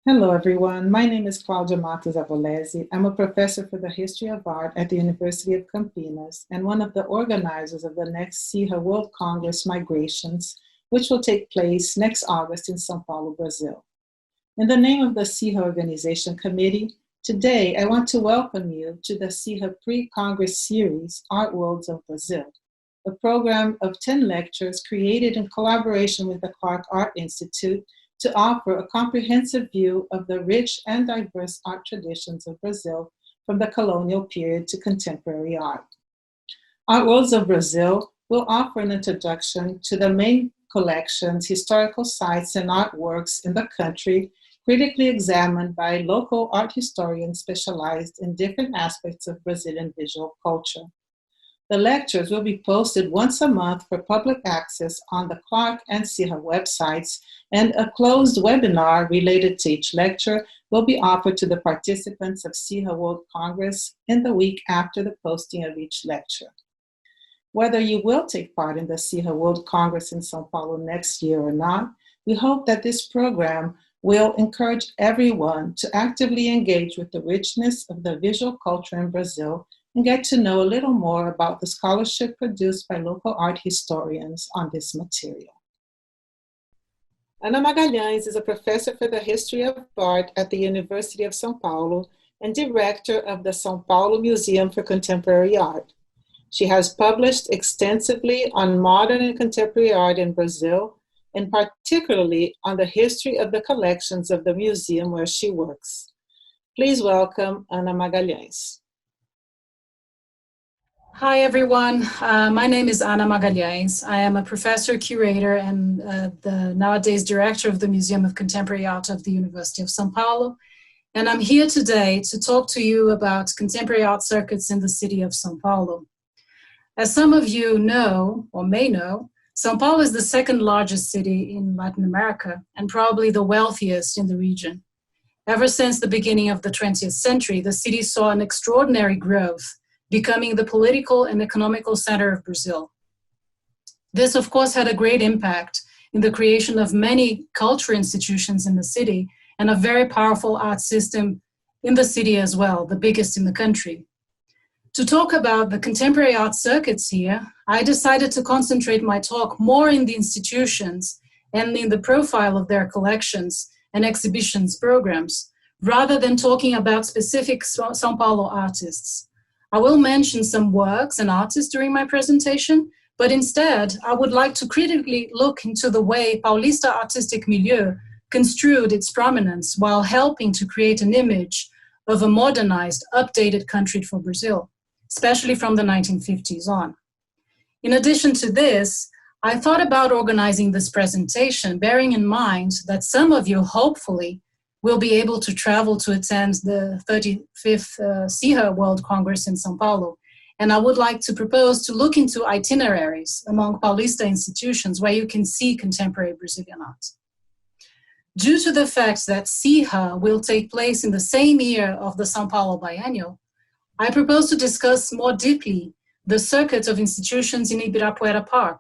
Hello, everyone. My name is Claudia Matos Abolese. I'm a professor for the history of art at the University of Campinas and one of the organizers of the next SIHA World Congress Migrations, which will take place next August in São Paulo, Brazil. In the name of the SIHA Organization Committee, today I want to welcome you to the SIHA Pre-Congress Series, Art Worlds of Brazil, a program of 10 lectures created in collaboration with the Clark Art Institute to offer a comprehensive view of the rich and diverse art traditions of Brazil from the colonial period to contemporary art. Art Worlds of Brazil will offer an introduction to the main collections, historical sites, and artworks in the country, critically examined by local art historians specialized in different aspects of Brazilian visual culture. The lectures will be posted once a month for public access on the Clark and SIHA websites, and a closed webinar related to each lecture will be offered to the participants of SIHA World Congress in the week after the posting of each lecture. Whether you will take part in the SIHA World Congress in São Paulo next year or not, we hope that this program will encourage everyone to actively engage with the richness of the visual culture in Brazil and get to know a little more about the scholarship produced by local art historians on this material. Ana Magalhães is a professor for the history of art at the University of São Paulo and director of the Sao Paulo Museum for Contemporary Art. She has published extensively on modern and contemporary art in Brazil, and particularly on the history of the collections of the museum where she works. Please welcome Ana Magalhães. Hi, everyone. My name is Ana Magalhães. I am a professor, curator, and the nowadays director of the Museum of Contemporary Art of the University of São Paulo. And I'm here today to talk to you about contemporary art circuits in the city of São Paulo. As some of you know, or may know, São Paulo is the second largest city in Latin America and probably the wealthiest in the region. Ever since the beginning of the 20th century, the city saw an extraordinary growth, becoming the political and economical center of Brazil. This, of course, had a great impact in the creation of many cultural institutions in the city and a very powerful art system in the city as well, the biggest in the country. To talk about the contemporary art circuits here, I decided to concentrate my talk more in the institutions and in the profile of their collections and exhibitions programs, rather than talking about specific São Paulo artists. I will mention some works and artists during my presentation, but instead, I would like to critically look into the way Paulista artistic milieu construed its prominence while helping to create an image of a modernized, updated country for Brazil, especially from the 1950s on. In addition to this, I thought about organizing this presentation, bearing in mind that some of you, hopefully, will be able to travel to attend the 35th SIHA World Congress in São Paulo. And I would like to propose to look into itineraries among Paulista institutions where you can see contemporary Brazilian art. Due to the fact that SIHA will take place in the same year of the São Paulo biennial, I propose to discuss more deeply the circuit of institutions in Ibirapuera Park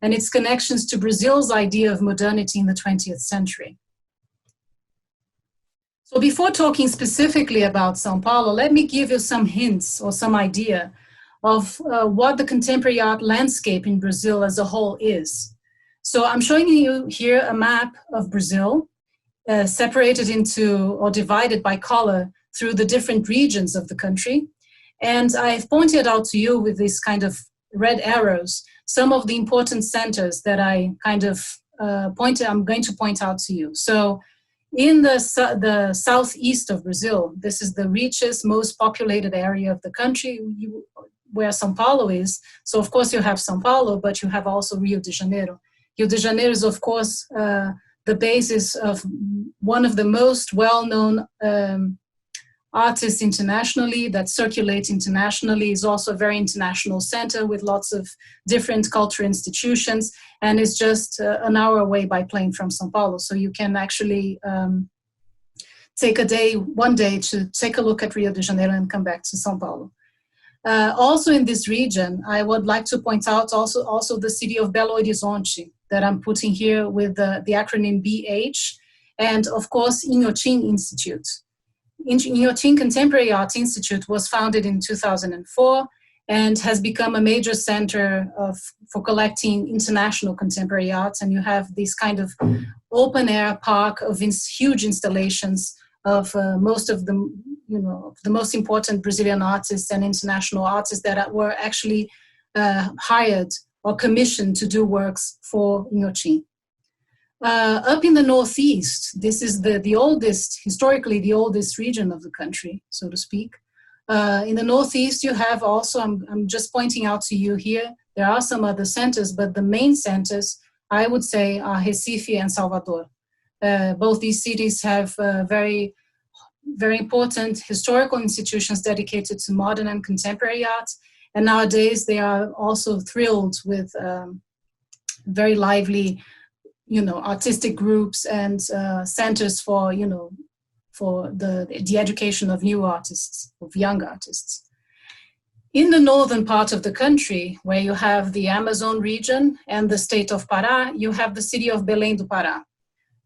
and its connections to Brazil's idea of modernity in the 20th century. So before talking specifically about São Paulo, let me give you some hints or some idea of what the contemporary art landscape in Brazil as a whole is. So I'm showing you here a map of Brazil, separated into or divided by color through the different regions of the country. And I've pointed out to you with these kind of red arrows some of the important centers that I kind of I'm going to point out to you. So in the southeast of Brazil, this is the richest, most populated area of the country where São Paulo is. So of course you have São Paulo, but you have also Rio de Janeiro. Rio de Janeiro is of course the basis of one of the most well-known artists internationally that circulate internationally. Is also a very international center with lots of different cultural institutions, and is just an hour away by plane from São Paulo. So you can actually take one day to take a look at Rio de Janeiro and come back to São Paulo. Also in this region, I would like to point out also the city of Belo Horizonte that I'm putting here with the acronym BH. and of course, Inhotim Institute. Inhotim Contemporary Art Institute was founded in 2004 and has become a major center for collecting international contemporary arts. And you have this kind of open-air park of huge installations of most of the, the most important Brazilian artists and international artists that were actually hired or commissioned to do works for Inhotim. Up in the Northeast, this is the oldest, historically the oldest region of the country, so to speak. In the Northeast, you have also, I'm just pointing out to you here, there are some other centers, but the main centers, I would say, are Recife and Salvador. Both these cities have very, very important historical institutions dedicated to modern and contemporary art. And nowadays, they are also thrilled with very lively, artistic groups and centers for, for the education of new artists, of young artists. In the northern part of the country, where you have the Amazon region and the state of Pará, you have the city of Belém do Pará.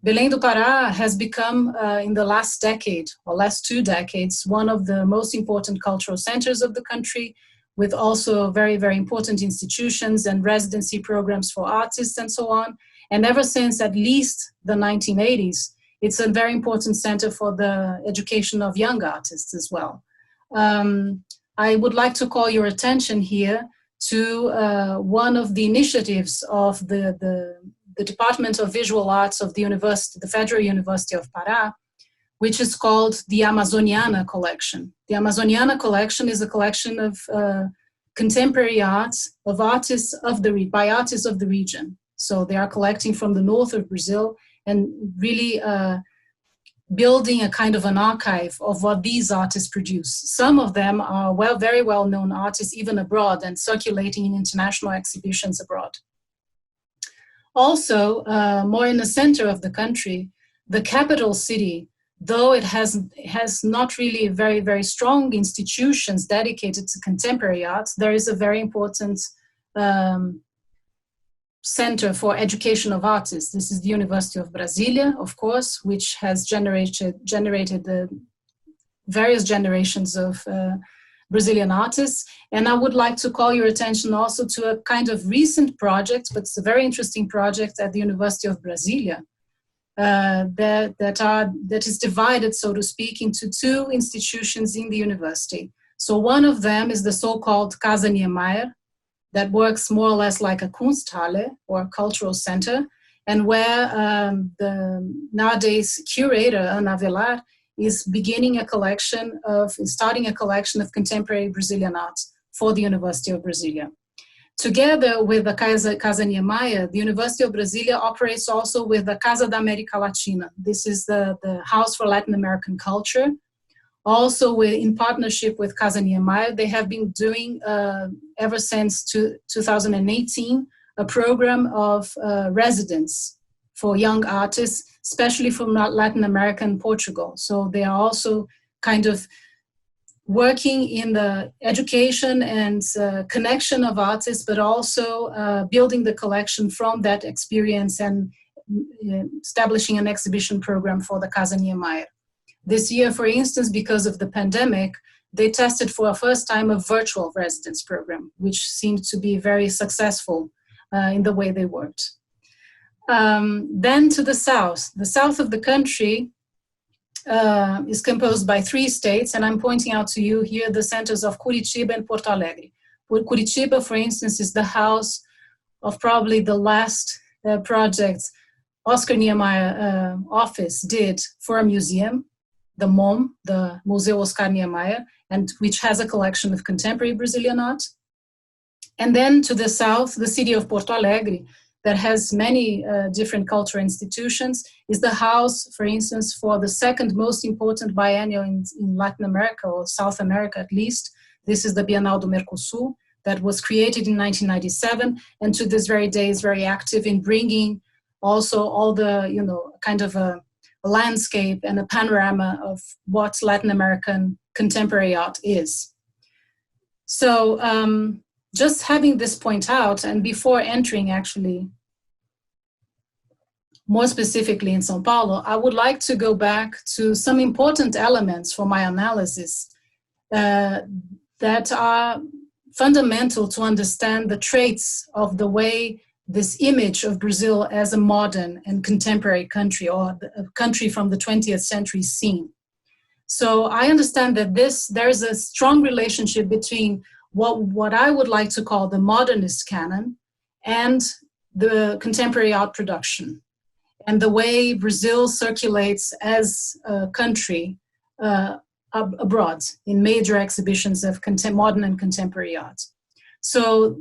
Belém do Pará has become, in the last decade, or last 2 decades, one of the most important cultural centers of the country, with also very, very important institutions and residency programs for artists and so on. And ever since at least the 1980s, it's a very important center for the education of young artists as well. I would like to call your attention here to one of the initiatives of the Department of Visual Arts of the University, the Federal University of Pará, which is called the Amazoniana Collection. The Amazoniana Collection is a collection of contemporary art of artists by artists of the region. So they are collecting from the north of Brazil and really building a kind of an archive of what these artists produce. Some of them are very well-known artists, even abroad, and circulating in international exhibitions abroad. Also, more in the center of the country, the capital city, though it has not really very, very strong institutions dedicated to contemporary arts, there is a very important center for education of artists. This is the University of Brasilia, of course, which has generated the various generations of Brazilian artists. And I would like to call your attention also to a kind of recent project, but it's a very interesting project at the University of Brasilia that is divided, so to speak, into 2 institutions in the university. So one of them is the so-called Casa Niemeyer, that works more or less like a Kunsthalle or a cultural center, and where the nowadays curator, Ana Velar, is starting a collection of contemporary Brazilian art for the University of Brasilia. Together with the Casa Niemeyer, the University of Brasilia operates also with the Casa da América Latina. This is the House for Latin American Culture. Also, in partnership with Casa Niemeyer, they have been doing, ever since 2018, a program of residence for young artists, especially from Latin America and Portugal. So they are also kind of working in the education and connection of artists, but also building the collection from that experience and establishing an exhibition program for the Casa Niemeyer. This year, for instance, because of the pandemic, they tested for the first time a virtual residence program, which seemed to be very successful in the way they worked. Then to the south of the country is composed by 3 states, and I'm pointing out to you here the centers of Curitiba and Porto Alegre. Curitiba, for instance, is the house of probably the last project Oscar Niemeyer office did for a museum, the MOM, the Museu Oscar Niemeyer, and which has a collection of contemporary Brazilian art. And then to the south, the city of Porto Alegre, that has many different cultural institutions, is the house, for instance, for the second most important biennial in Latin America, or South America at least. This is the Bienal do Mercosul, that was created in 1997, and to this very day is very active in bringing also all the, kind of a landscape and a panorama of what Latin American contemporary art is. So just having this point out, and before entering actually more specifically in São Paulo, I would like to go back to some important elements for my analysis that are fundamental to understand the traits of the way this image of Brazil as a modern and contemporary country, or a country from the 20th century, is seen. So I understand that there's a strong relationship between what I would like to call the modernist canon and the contemporary art production, and the way Brazil circulates as a country abroad in major exhibitions of modern and contemporary art. So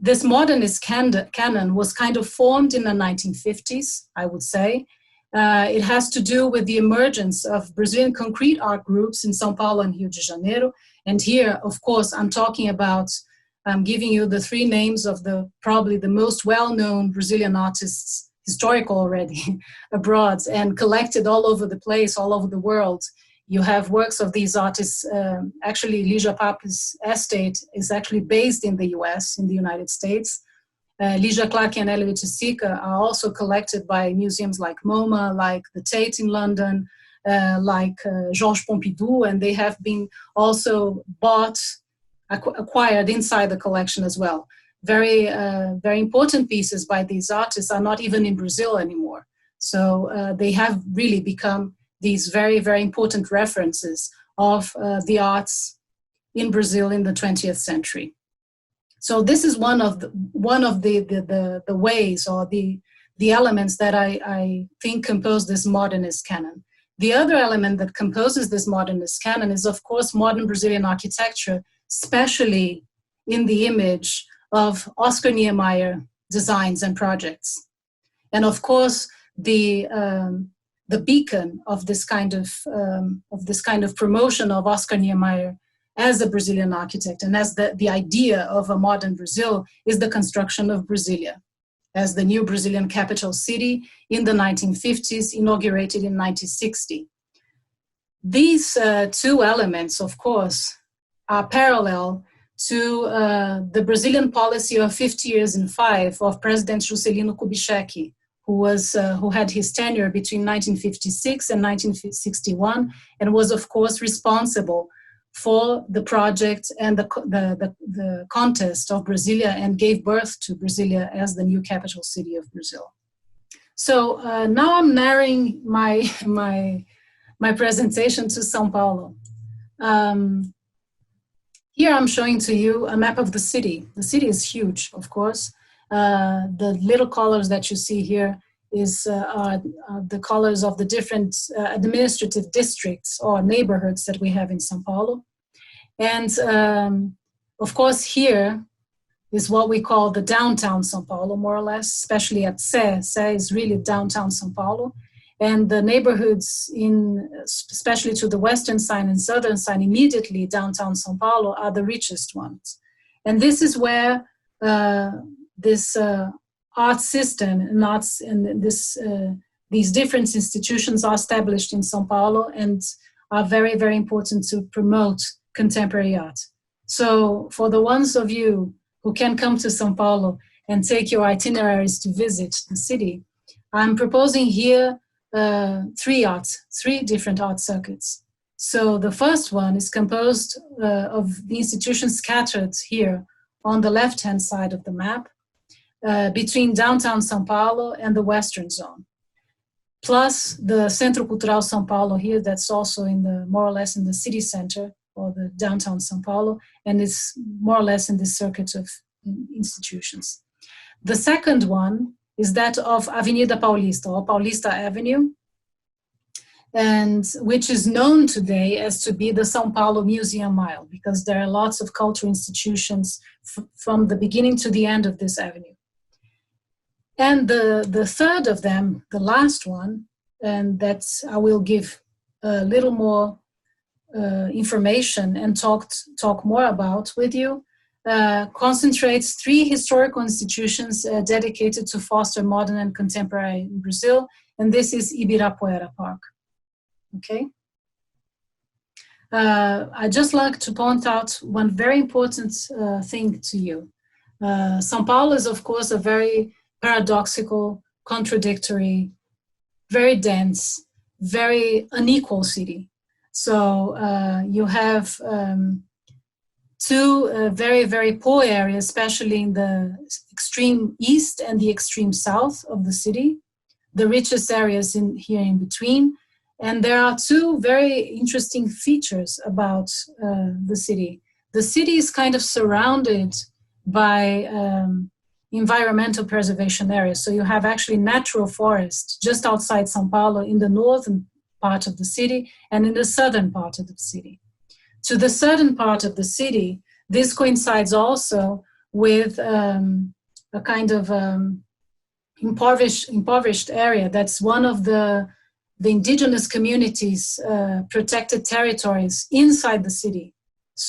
this modernist canon was kind of formed in the 1950s, I would say. It has to do with the emergence of Brazilian concrete art groups in São Paulo and Rio de Janeiro. And here, of course, I'm giving you the three names of probably the most well-known Brazilian artists, historical already, abroad and collected all over the place, all over the world. You have works of these artists. Actually, Lígia Pape's estate is actually based in the US, in the United States. Lígia Clark and Elliot Sika are also collected by museums like MoMA, like the Tate in London, like Georges Pompidou, and they have been also acquired inside the collection as well. Very, very important pieces by these artists are not even in Brazil anymore. So they have really become these very, very important references of the arts in Brazil in the 20th century. So this is one of the ways, or the elements that I think compose this modernist canon. The other element that composes this modernist canon is, of course, modern Brazilian architecture, especially in the image of Oscar Niemeyer designs and projects. And of course, the beacon of this kind of promotion of Oscar Niemeyer as a Brazilian architect and as the idea of a modern Brazil is the construction of Brasilia as the new Brazilian capital city in the 1950s, inaugurated in 1960. These two elements, of course, are parallel to the Brazilian policy of 50 years in 5 of President Juscelino Kubitschek, who had his tenure between 1956 and 1961, and was, of course, responsible for the project and the contest of Brasilia, and gave birth to Brasilia as the new capital city of Brazil. So now I'm narrowing my presentation to São Paulo. Here I'm showing to you a map of the city. The city is huge, of course. The little colors that you see here are the colors of the different administrative districts or neighborhoods that we have in São Paulo. And of course, here is what we call the downtown São Paulo, more or less, especially at Sé. Sé is really downtown São Paulo. And the neighborhoods, especially to the western side and southern side, immediately downtown São Paulo, are the richest ones. And this is where this art system and these different institutions are established in São Paulo and are very, very important to promote contemporary art. So for the ones of you who can come to São Paulo and take your itineraries to visit the city, I'm proposing here three different art circuits. So the first one is composed of the institutions scattered here on the left-hand side of the map, between downtown São Paulo and the western zone, plus the Centro Cultural São Paulo here, that's also more or less in the city center, or the downtown São Paulo, and it's more or less in this circuit of institutions. The second one is that of Avenida Paulista, or Paulista Avenue, and which is known today as to be the São Paulo Museum Mile, because there are lots of cultural institutions from the beginning to the end of this avenue. And the third of them, the last one, and that I will give a little more information and talk more about with you, concentrates 3 historical institutions dedicated to foster modern and contemporary in Brazil, and this is Ibirapuera Park. Okay. I'd just like to point out one very important thing to you. São Paulo is, of course, a very paradoxical, contradictory, very dense, very unequal city. So you have two very, very poor areas, especially in the extreme east and the extreme south of the city, the richest areas here in between. And there are two very interesting features about the city. The city is kind of surrounded by environmental preservation areas. So you have actually natural forest just outside São Paulo in the northern part of the city and in the southern part of the city. To the southern part of the city, this coincides also with a kind of impoverished area. That's one of the indigenous communities' protected territories inside the city.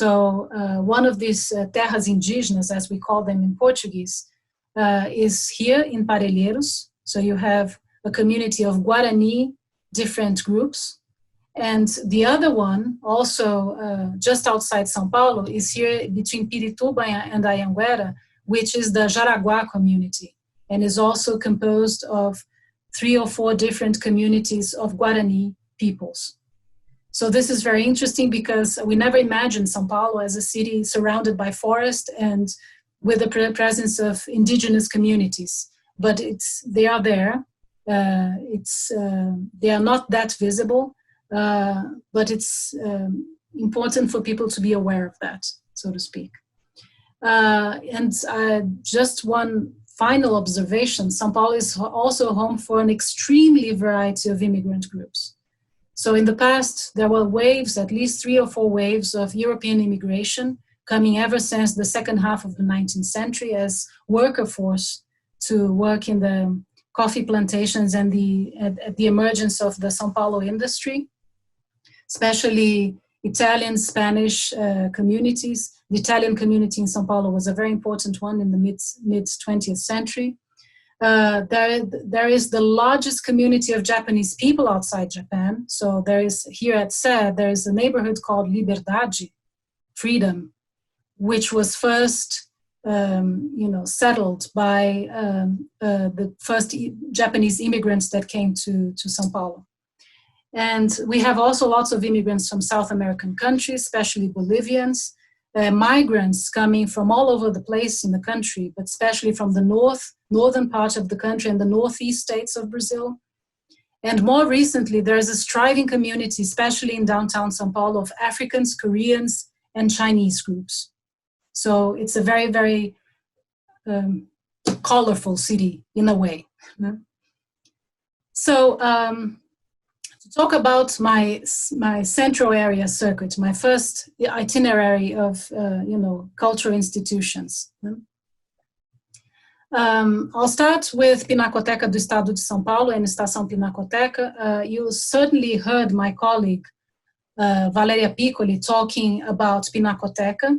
So one of these terras indígenas, as we call them in Portuguese, is here in Parelheiros. So you have a community of Guarani, different groups. And the other one, also just outside São Paulo, is here between Pirituba and Anhanguera, which is the Jaraguá community, and is also composed of 3 or 4 different communities of Guarani peoples. So this is very interesting because we never imagined São Paulo as a city surrounded by forest and with the presence of indigenous communities, but they are there. They are not that visible. But it's important for people to be aware of that, so to speak. And just one final observation, São Paulo is also home for an extremely variety of immigrant groups. So in the past, there were waves, at least 3 or 4 waves of European immigration coming ever since the second half of the 19th century as worker force to work in the coffee plantations and at the emergence of the São Paulo industry, especially Italian, Spanish communities. The Italian community in São Paulo was a very important one in the mid-20th century. There is the largest community of Japanese people outside Japan. So there is, here at Sé, there is a neighborhood called Liberdade, Freedom, which was first settled by the first Japanese immigrants that came to São Paulo. And we have also lots of immigrants from South American countries, especially Bolivians, migrants coming from all over the place in the country, but especially from the northern part of the country and the northeast states of Brazil. And more recently, there's a thriving community, especially in downtown São Paulo, of Africans, Koreans, and Chinese groups. So it's a very, very colorful city in a way. So, to talk about my central area circuit, my first itinerary of cultural institutions. I'll start with Pinacoteca do Estado de São Paulo and Estação Pinacoteca. You certainly heard my colleague Valeria Piccoli talking about Pinacoteca,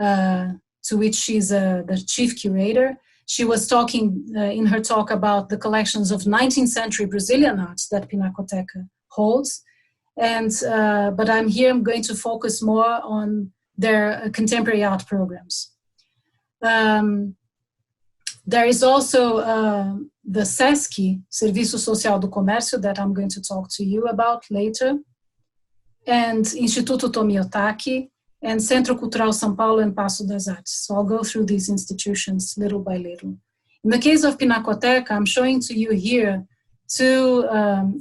to which she's the chief curator. She was talking in her talk about the collections of 19th century Brazilian art that Pinacoteca holds. And, but I'm going to focus more on their contemporary art programs. There is also the SASKY, Serviço Social do Comércio, that I'm going to talk to you about later, and Instituto Tomi Otaki, and Centro Cultural São Paulo and Paço das Artes. So I'll go through these institutions little by little. In the case of Pinacoteca, I'm showing to you here 2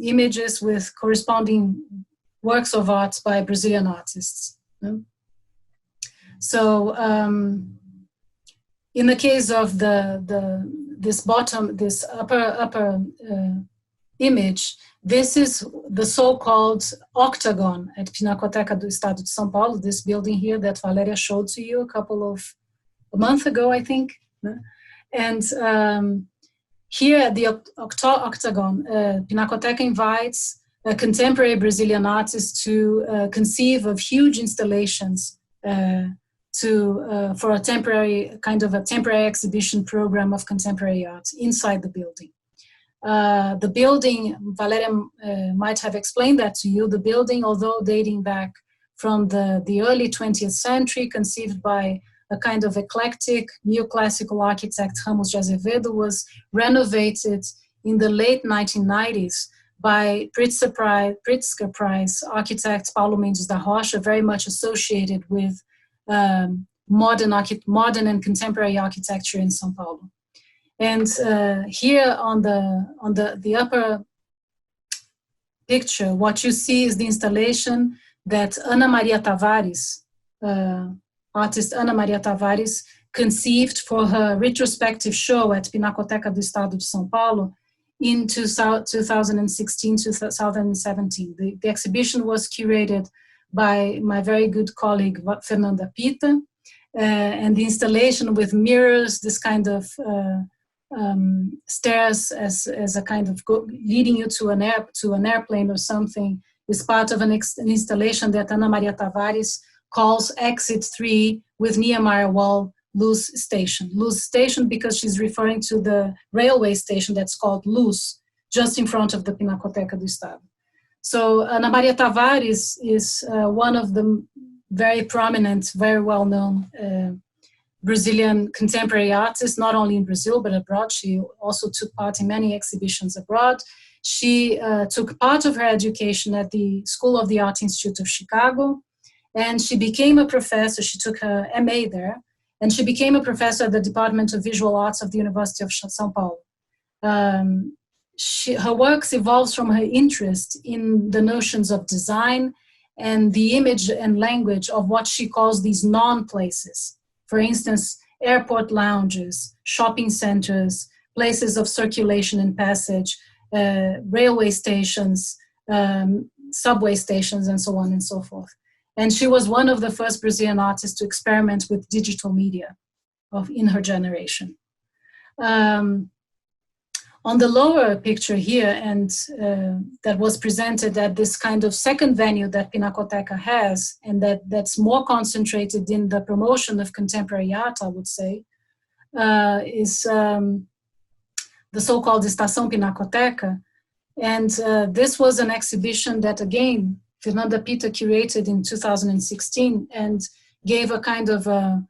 images with corresponding works of art by Brazilian artists. So in the case of this upper image, this is the so-called octagon at Pinacoteca do Estado de São Paulo, this building here that Valeria showed to you a month ago, I think. And here at the octagon, Pinacoteca invites contemporary Brazilian artists to conceive of huge installations for a temporary exhibition program of contemporary art inside the building. The building, Valeria might have explained that to you, the building, although dating back from the early 20th century, conceived by a kind of eclectic neoclassical architect, Ramos de Azevedo, was renovated in the late 1990s by Pritzker Prize architect Paulo Mendes da Rocha, very much associated with modern and contemporary architecture in São Paulo. And here on the upper picture, what you see is the installation that Ana Maria Tavares, artist Ana Maria Tavares, conceived for her retrospective show at Pinacoteca do Estado de São Paulo in 2016-2017. The exhibition was curated by my very good colleague Fernanda Pita, and the installation with mirrors, this kind of stairs as a kind of leading you to an airplane or something, is part of an installation that Ana Maria Tavares calls Exit 3 with Niemeyer Wall Luz Station. Luz Station because she's referring to the railway station that's called Luz, just in front of the Pinacoteca do Estado. So Ana Maria Tavares is one of the very prominent, very well-known Brazilian contemporary artists, not only in Brazil but abroad. She also took part in many exhibitions abroad. She took part of her education at the School of the Art Institute of Chicago, and she became a professor. She took her MA there, and she became a professor at the Department of Visual Arts of the University of São Paulo. Her works evolves from her interest in the notions of design and the image and language of what she calls these non-places. For instance, airport lounges, shopping centers, places of circulation and passage, railway stations, subway stations, and so on and so forth. And she was one of the first Brazilian artists to experiment with digital media in her generation. On the lower picture here, and that was presented at this kind of second venue that Pinacoteca has, and that's more concentrated in the promotion of contemporary art, I would say, is the so-called Estação Pinacoteca. And this was an exhibition that, again, Fernanda Pita curated in 2016 and gave a kind of a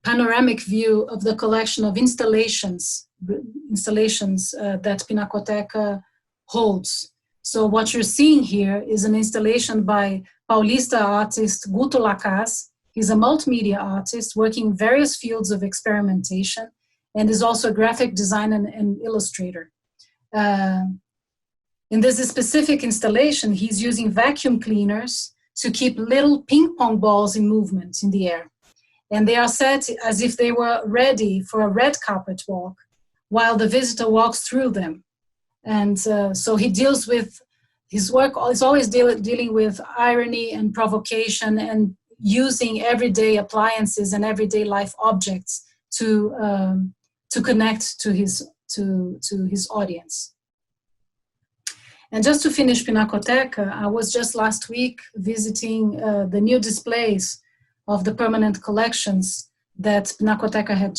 panoramic view of the collection of installations that Pinacoteca holds. So what you're seeing here is an installation by Paulista artist Guto Lacaz. He's a multimedia artist working in various fields of experimentation and is also a graphic designer and illustrator. In this specific installation, he's using vacuum cleaners to keep little ping pong balls in movement in the air. And they are set as if they were ready for a red carpet walk while the visitor walks through them. And so he deals with, his work is always dealing with irony and provocation and using everyday appliances and everyday life objects to connect to his audience. And just to finish Pinacoteca, I was just last week visiting the new displays of the permanent collections that Pinacoteca has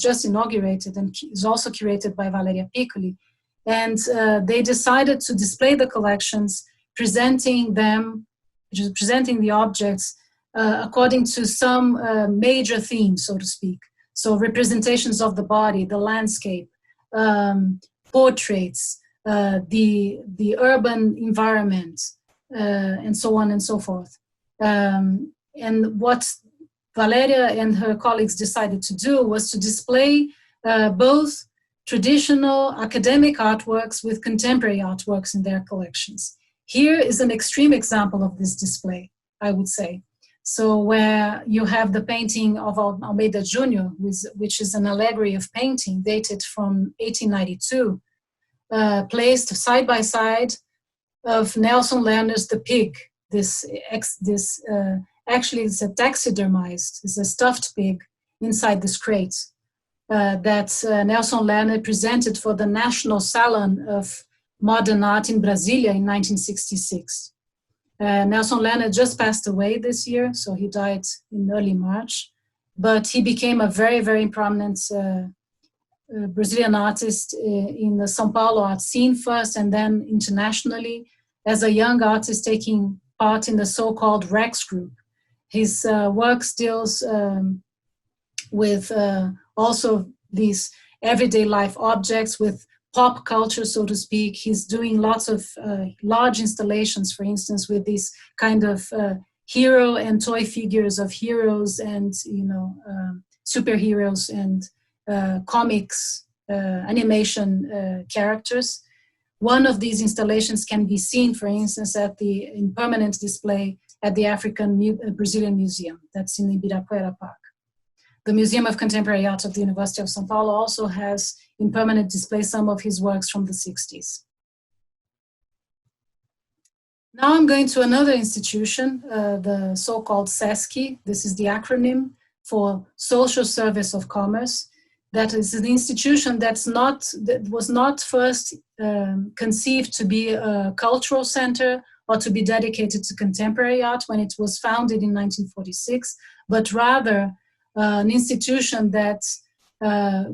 just inaugurated and is also curated by Valeria Piccoli. And they decided to display the collections, presenting the objects according to some major themes, so to speak. So representations of the body, the landscape, portraits, the urban environment, and so on and so forth. And what Valeria and her colleagues decided to do was to display both traditional academic artworks with contemporary artworks in their collections. Here is an extreme example of this display, I would say. So where you have the painting of Almeida Jr., which is an allegory of painting dated from 1892, placed side by side of Nelson Leonard's The Pig. Actually, it's a taxidermized, it's a stuffed pig inside this crate that Nelson Leonard presented for the National Salon of Modern Art in Brasilia in 1966. Nelson Leonard just passed away this year, so he died in early March, but he became a very, very prominent Brazilian artist in the São Paulo art scene first and then internationally as a young artist taking part in the so-called Rex group. His work deals with also these everyday life objects with pop culture, so to speak. He's doing lots of large installations, for instance, with these kind of hero and toy figures of heroes and, you know, superheroes and comics, animation characters. One of these installations can be seen, for instance, in permanent display at the Brazilian Museum. That's in Ibirapuera Park. The Museum of Contemporary Art of the University of São Paulo also has in permanent display some of his works from the 60s. Now I'm going to another institution, the so-called SASKY. This is the acronym for Social Service of Commerce. That is an institution that was not first conceived to be a cultural center or to be dedicated to contemporary art when it was founded in 1946, but rather an institution that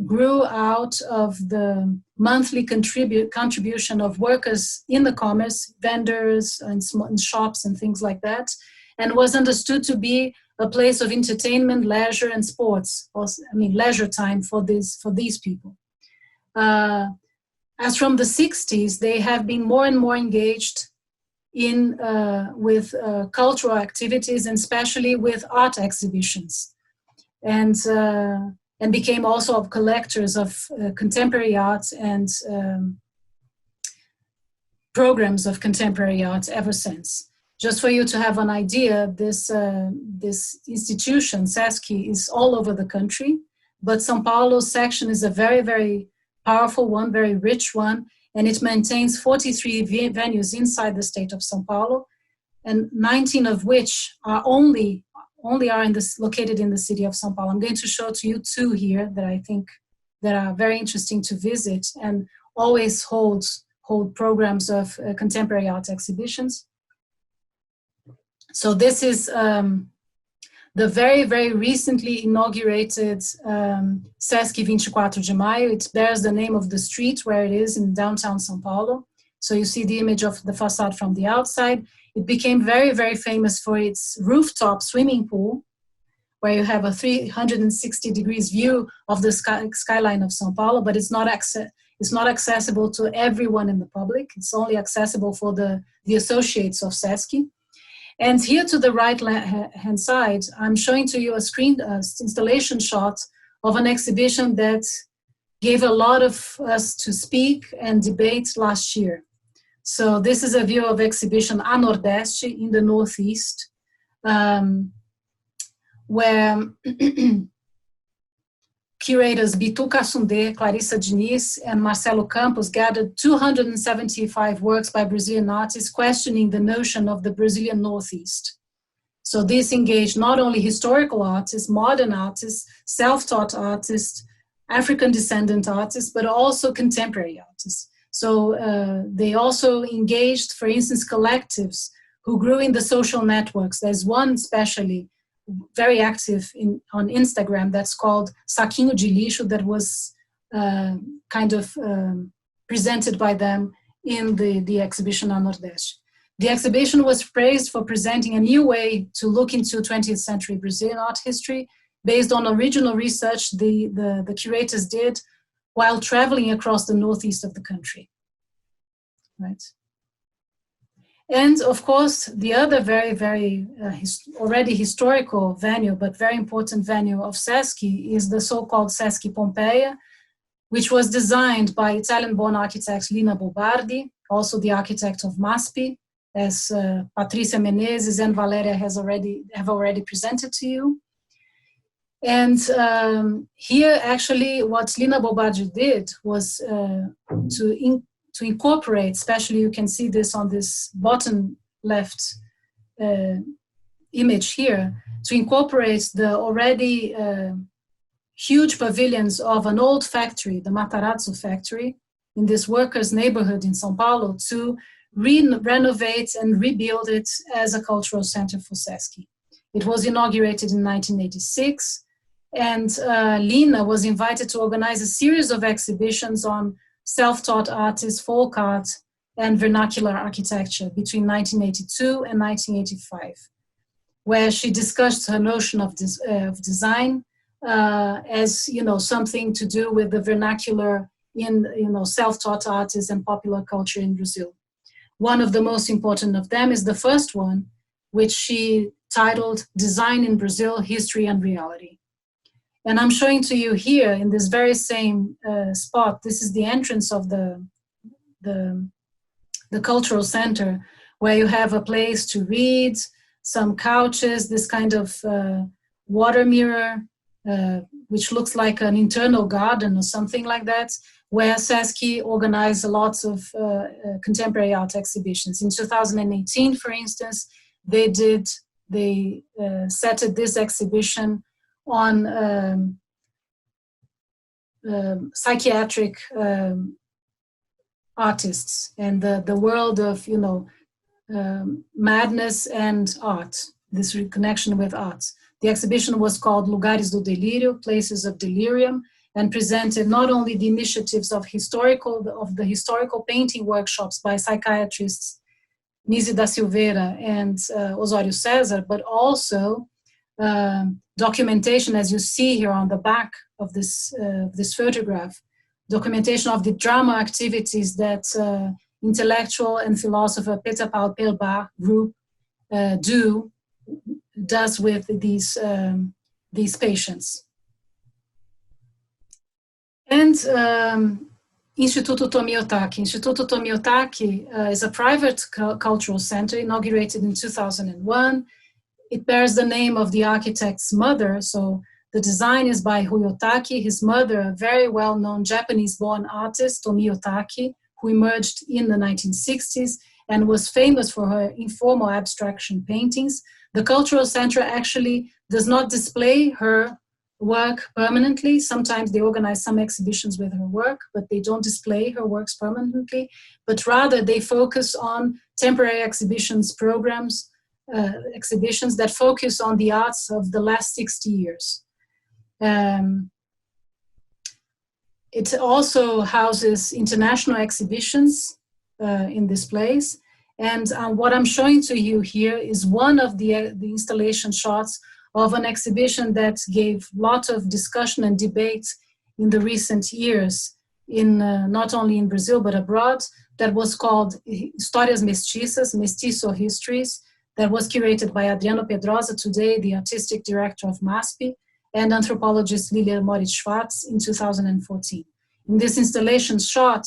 grew out of the monthly contribution of workers in the commerce, vendors and shops and things like that, and was understood to be a place of entertainment, leisure, and sports. Leisure time for these people. As from the 60s, they have been more and more engaged with cultural activities, and especially with art exhibitions, and became also collectors of contemporary art and programs of contemporary art ever since. Just for you to have an idea, this institution, SASKY, is all over the country, but São Paulo's section is a very, very powerful one, very rich one, and it maintains 43 venues inside the state of São Paulo, and 19 of which are only are located in the city of São Paulo. I'm going to show to you 2 here that I think that are very interesting to visit and always hold programs of contemporary art exhibitions. So this is the very, very recently inaugurated SASKY 24 de Maio. It bears the name of the street where it is in downtown São Paulo. So you see the image of the facade from the outside. It became very, very famous for its rooftop swimming pool, where you have a 360 degrees view of the skyline of São Paulo, but it's not accessible to everyone in the public. It's only accessible for the associates of SASKY. And here to the right-hand side, I'm showing to you a screen installation shot of an exhibition that gave a lot of us to speak and debate last year. So this is a view of exhibition A Nordeste in the Northeast, where curators Bitu Kassunde, Clarissa Diniz, and Marcelo Campos gathered 275 works by Brazilian artists questioning the notion of the Brazilian Northeast. So this engaged not only historical artists, modern artists, self-taught artists, African descendant artists, but also contemporary artists. So they also engaged, for instance, collectives who grew in the social networks. There's one especially very active on Instagram that's called Saquinho de Lixo, that was presented by them in the exhibition on Nordeste. The exhibition was praised for presenting a new way to look into 20th century Brazilian art history based on original research the curators did while traveling across the northeast of the country, right? And of course, the other very, very already historical venue, but very important venue of SASKY is the so-called SASKY Pompeia, which was designed by Italian-born architect Lina Bobardi, also the architect of MASP, as Patricia Menezes and Valeria have already presented to you. And here, actually, what Lina Bobardi did was to incorporate, especially you can see this on this bottom left image here, to incorporate the already huge pavilions of an old factory, the Matarazzo factory, in this workers' neighborhood in São Paulo, to renovate and rebuild it as a cultural center for SASKY. It was inaugurated in 1986, and Lina was invited to organize a series of exhibitions on self-taught artists, folk art, and vernacular architecture between 1982 and 1985, where she discussed her notion of design as, you know, something to do with the vernacular in self-taught artists and popular culture in Brazil. One of the most important of them is the first one, which she titled Design in Brazil, History and Reality. And I'm showing to you here in this very same spot, this is the entrance of the cultural center, where you have a place to read, some couches, this kind of water mirror, which looks like an internal garden or something like that, where SASKY organized lots of contemporary art exhibitions. In 2018, for instance, they set this exhibition on psychiatric artists and the world of, madness and art, this connection with art. The exhibition was called Lugares do Delírio, Places of Delirium, and presented not only the initiatives of the historical painting workshops by psychiatrists Nise da Silveira and Osório César, but also documentation, as you see here on the back of this photograph, documentation of the drama activities that intellectual and philosopher Peter Paul Pelbar group does with these patients. And Instituto Tomi Otaki. Instituto Tomi Otaki is a private cultural center inaugurated in 2001. It bears the name of the architect's mother, so the design is by Rui Otaki. His mother, a very well-known Japanese-born artist, Tomi Otaki, who emerged in the 1960s and was famous for her informal abstraction paintings. The cultural center actually does not display her work permanently. Sometimes they organize some exhibitions with her work, but they don't display her works permanently, but rather they focus on temporary exhibitions programs, exhibitions that focus on the arts of the last 60 years. It also houses international exhibitions in this place. And what I'm showing to you here is one of the installation shots of an exhibition that gave a lot of discussion and debate in the recent years, not only in Brazil but abroad, that was called Histórias Mestiças, Mestiço Histories, that was curated by Adriano Pedrosa, today the artistic director of MASP, and anthropologist Lilia Moritz-Schwartz in 2014. In this installation shot,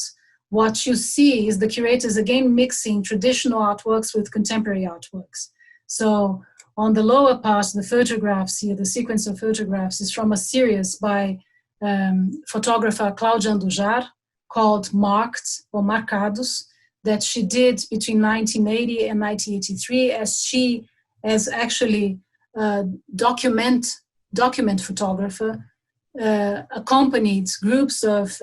what you see is the curators again mixing traditional artworks with contemporary artworks. So on the lower part, the photographs here, the sequence of photographs is from a series by photographer Cláudia Andujar called Marked or Marcados, that she did between 1980 and 1983 as actually document photographer, accompanied groups of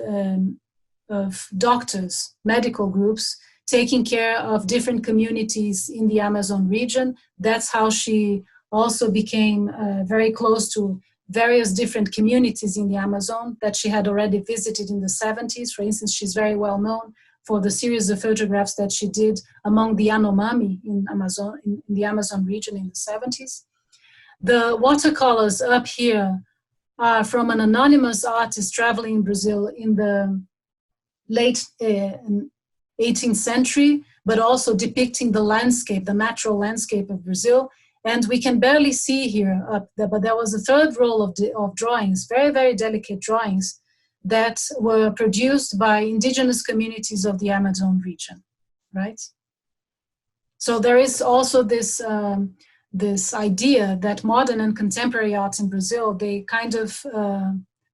doctors, medical groups, taking care of different communities in the Amazon region. That's how she also became very close to various different communities in the Amazon that she had already visited in the 70s. For instance, she's very well known for the series of photographs that she did among the Yanomami in the Amazon region in the 70s. The watercolors up here are from an anonymous artist traveling in Brazil in the late 18th century, but also depicting the landscape, the natural landscape of Brazil. And we can barely see here up there, but there was a third roll of drawings, very, very delicate drawings that were produced by indigenous communities of the Amazon region, right? So there is also this, this idea that modern and contemporary arts in Brazil, they kind of,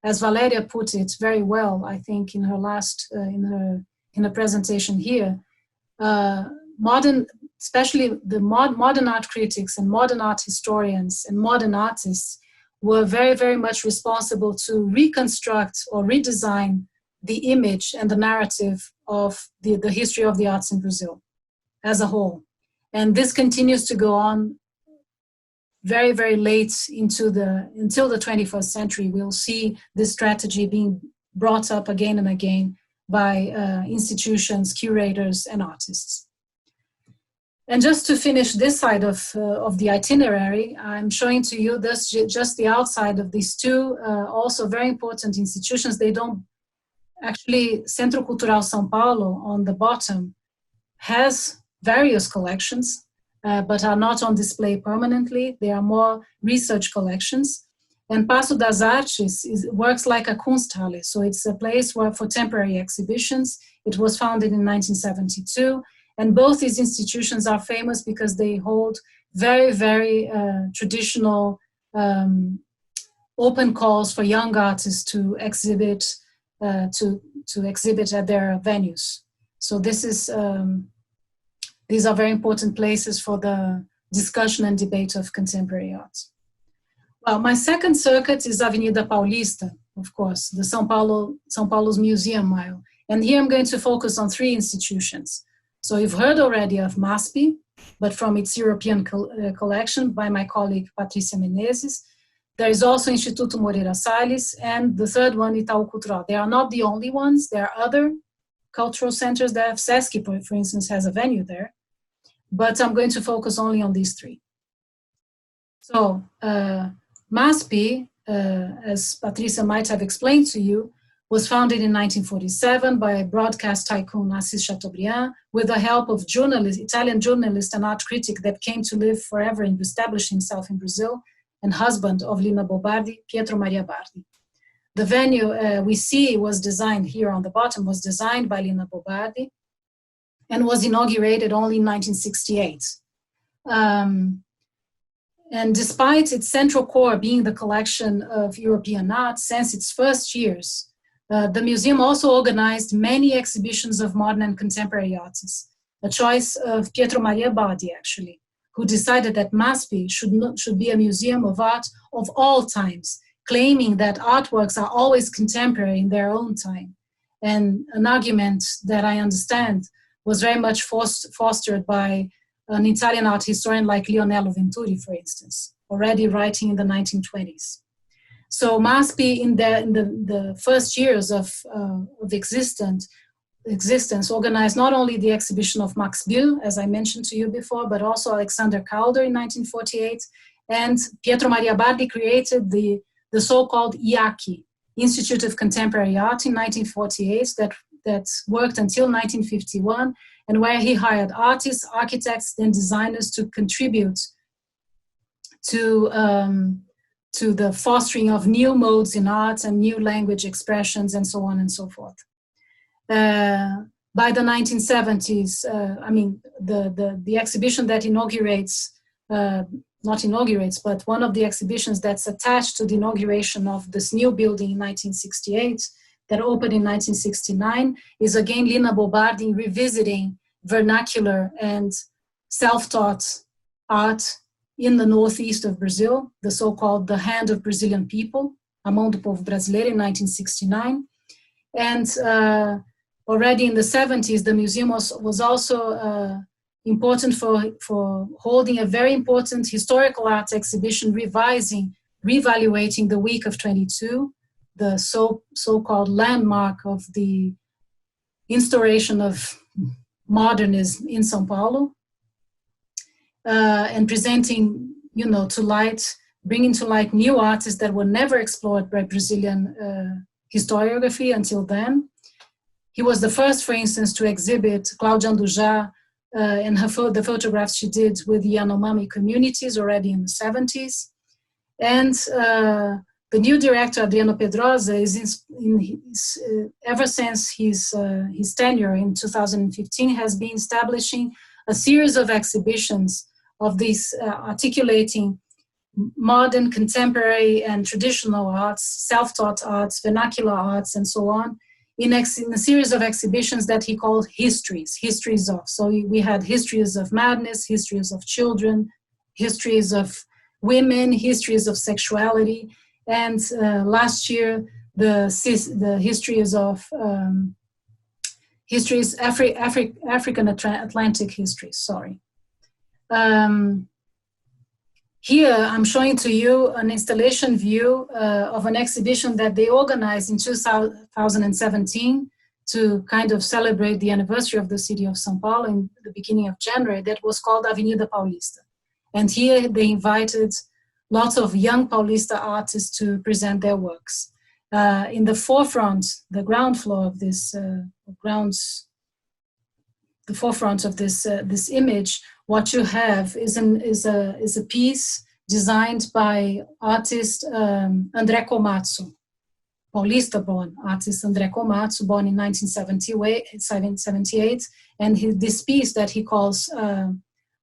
as Valeria put it very well, I think in her last, in her presentation here, modern, especially the modern art critics and modern art historians and modern artists were very, very much responsible to reconstruct or redesign the image and the narrative of the history of the arts in Brazil as a whole. And this continues to go on very, very late until the 21st century. We'll see this strategy being brought up again and again by institutions, curators, and artists. And just to finish this side of the itinerary, I'm showing to you this just the outside of these two also very important institutions. They don't actually, Centro Cultural São Paulo on the bottom has various collections, but are not on display permanently. They are more research collections. And Paço das Artes works like a Kunsthalle, so it's a place for temporary exhibitions. It was founded in 1972, and both these institutions are famous because they hold very, very traditional open calls for young artists to exhibit at their venues. So this is these are very important places for the discussion and debate of contemporary art. Well, my second circuit is Avenida Paulista, of course, the São Paulo's Museum Mile. And here I'm going to focus on three institutions. So you've heard already of MASP, but from its European collection by my colleague Patrícia Menezes. There is also Instituto Moreira Salles, and the third one, Itau Cultural. They are not the only ones. There are other cultural centers that have SASKY, for instance, has a venue there. But I'm going to focus only on these three. So MASP, as Patrícia might have explained to you, was founded in 1947 by a broadcast tycoon, Assis Chateaubriand, with the help of Italian journalist and art critic that came to live forever and establish himself in Brazil, and husband of Lina Bobardi, Pietro Maria Bardi. The venue we see was designed here on the bottom, was designed by Lina Bobardi and was inaugurated only in 1968. And despite its central core being the collection of European art since its first years, the museum also organized many exhibitions of modern and contemporary artists, a choice of Pietro Maria Bardi, actually, who decided that MASP should be a museum of art of all times, claiming that artworks are always contemporary in their own time. And an argument that I understand was very much fostered by an Italian art historian like Leonardo Venturi, for instance, already writing in the 1920s. So MASP in the first years of existence organized not only the exhibition of Max Bill, as I mentioned to you before, but also Alexander Calder in 1948, and Pietro Maria Bardi created the so-called IACI, Institute of Contemporary Art, in 1948 that worked until 1951, and where he hired artists, architects, and designers to contribute to the fostering of new modes in art and new language expressions and so on and so forth. By the 1970s, the exhibition that but one of the exhibitions that's attached to the inauguration of this new building in 1968, that opened in 1969, is again Lina Bobardi revisiting vernacular and self-taught art in the northeast of Brazil, the so-called The Hand of Brazilian People, A Mão do Povo Brasileiro, in 1969. And already in the 70s, the museum was also important for holding a very important historical art exhibition, reevaluating the Week of 22, the so-called landmark of the instauration of modernism in São Paulo, and presenting, bringing to light new artists that were never explored by Brazilian historiography until then. He was the first, for instance, to exhibit Cláudia Andujá and the photographs she did with the Yanomami communities already in the 70s. And the new director, Adriano Pedrosa, ever since his tenure in 2015, has been establishing a series of exhibitions of these articulating modern, contemporary, and traditional arts, self-taught arts, vernacular arts, and so on, in a series of exhibitions that he called histories of. So we had histories of madness, histories of children, histories of women, histories of sexuality, and last year the histories of African Atlantic histories. Sorry. Here I'm showing to you an installation view of an exhibition that they organized in 2017 to kind of celebrate the anniversary of the city of São Paulo in the beginning of January, that was called Avenida Paulista. And here they invited lots of young Paulista artists to present their works. in the forefront, the ground floor of this, the forefront of this image, what you have is a piece designed by artist André Komatsu, Paulista-born artist André Komatsu, born in 1978, and this piece that he calls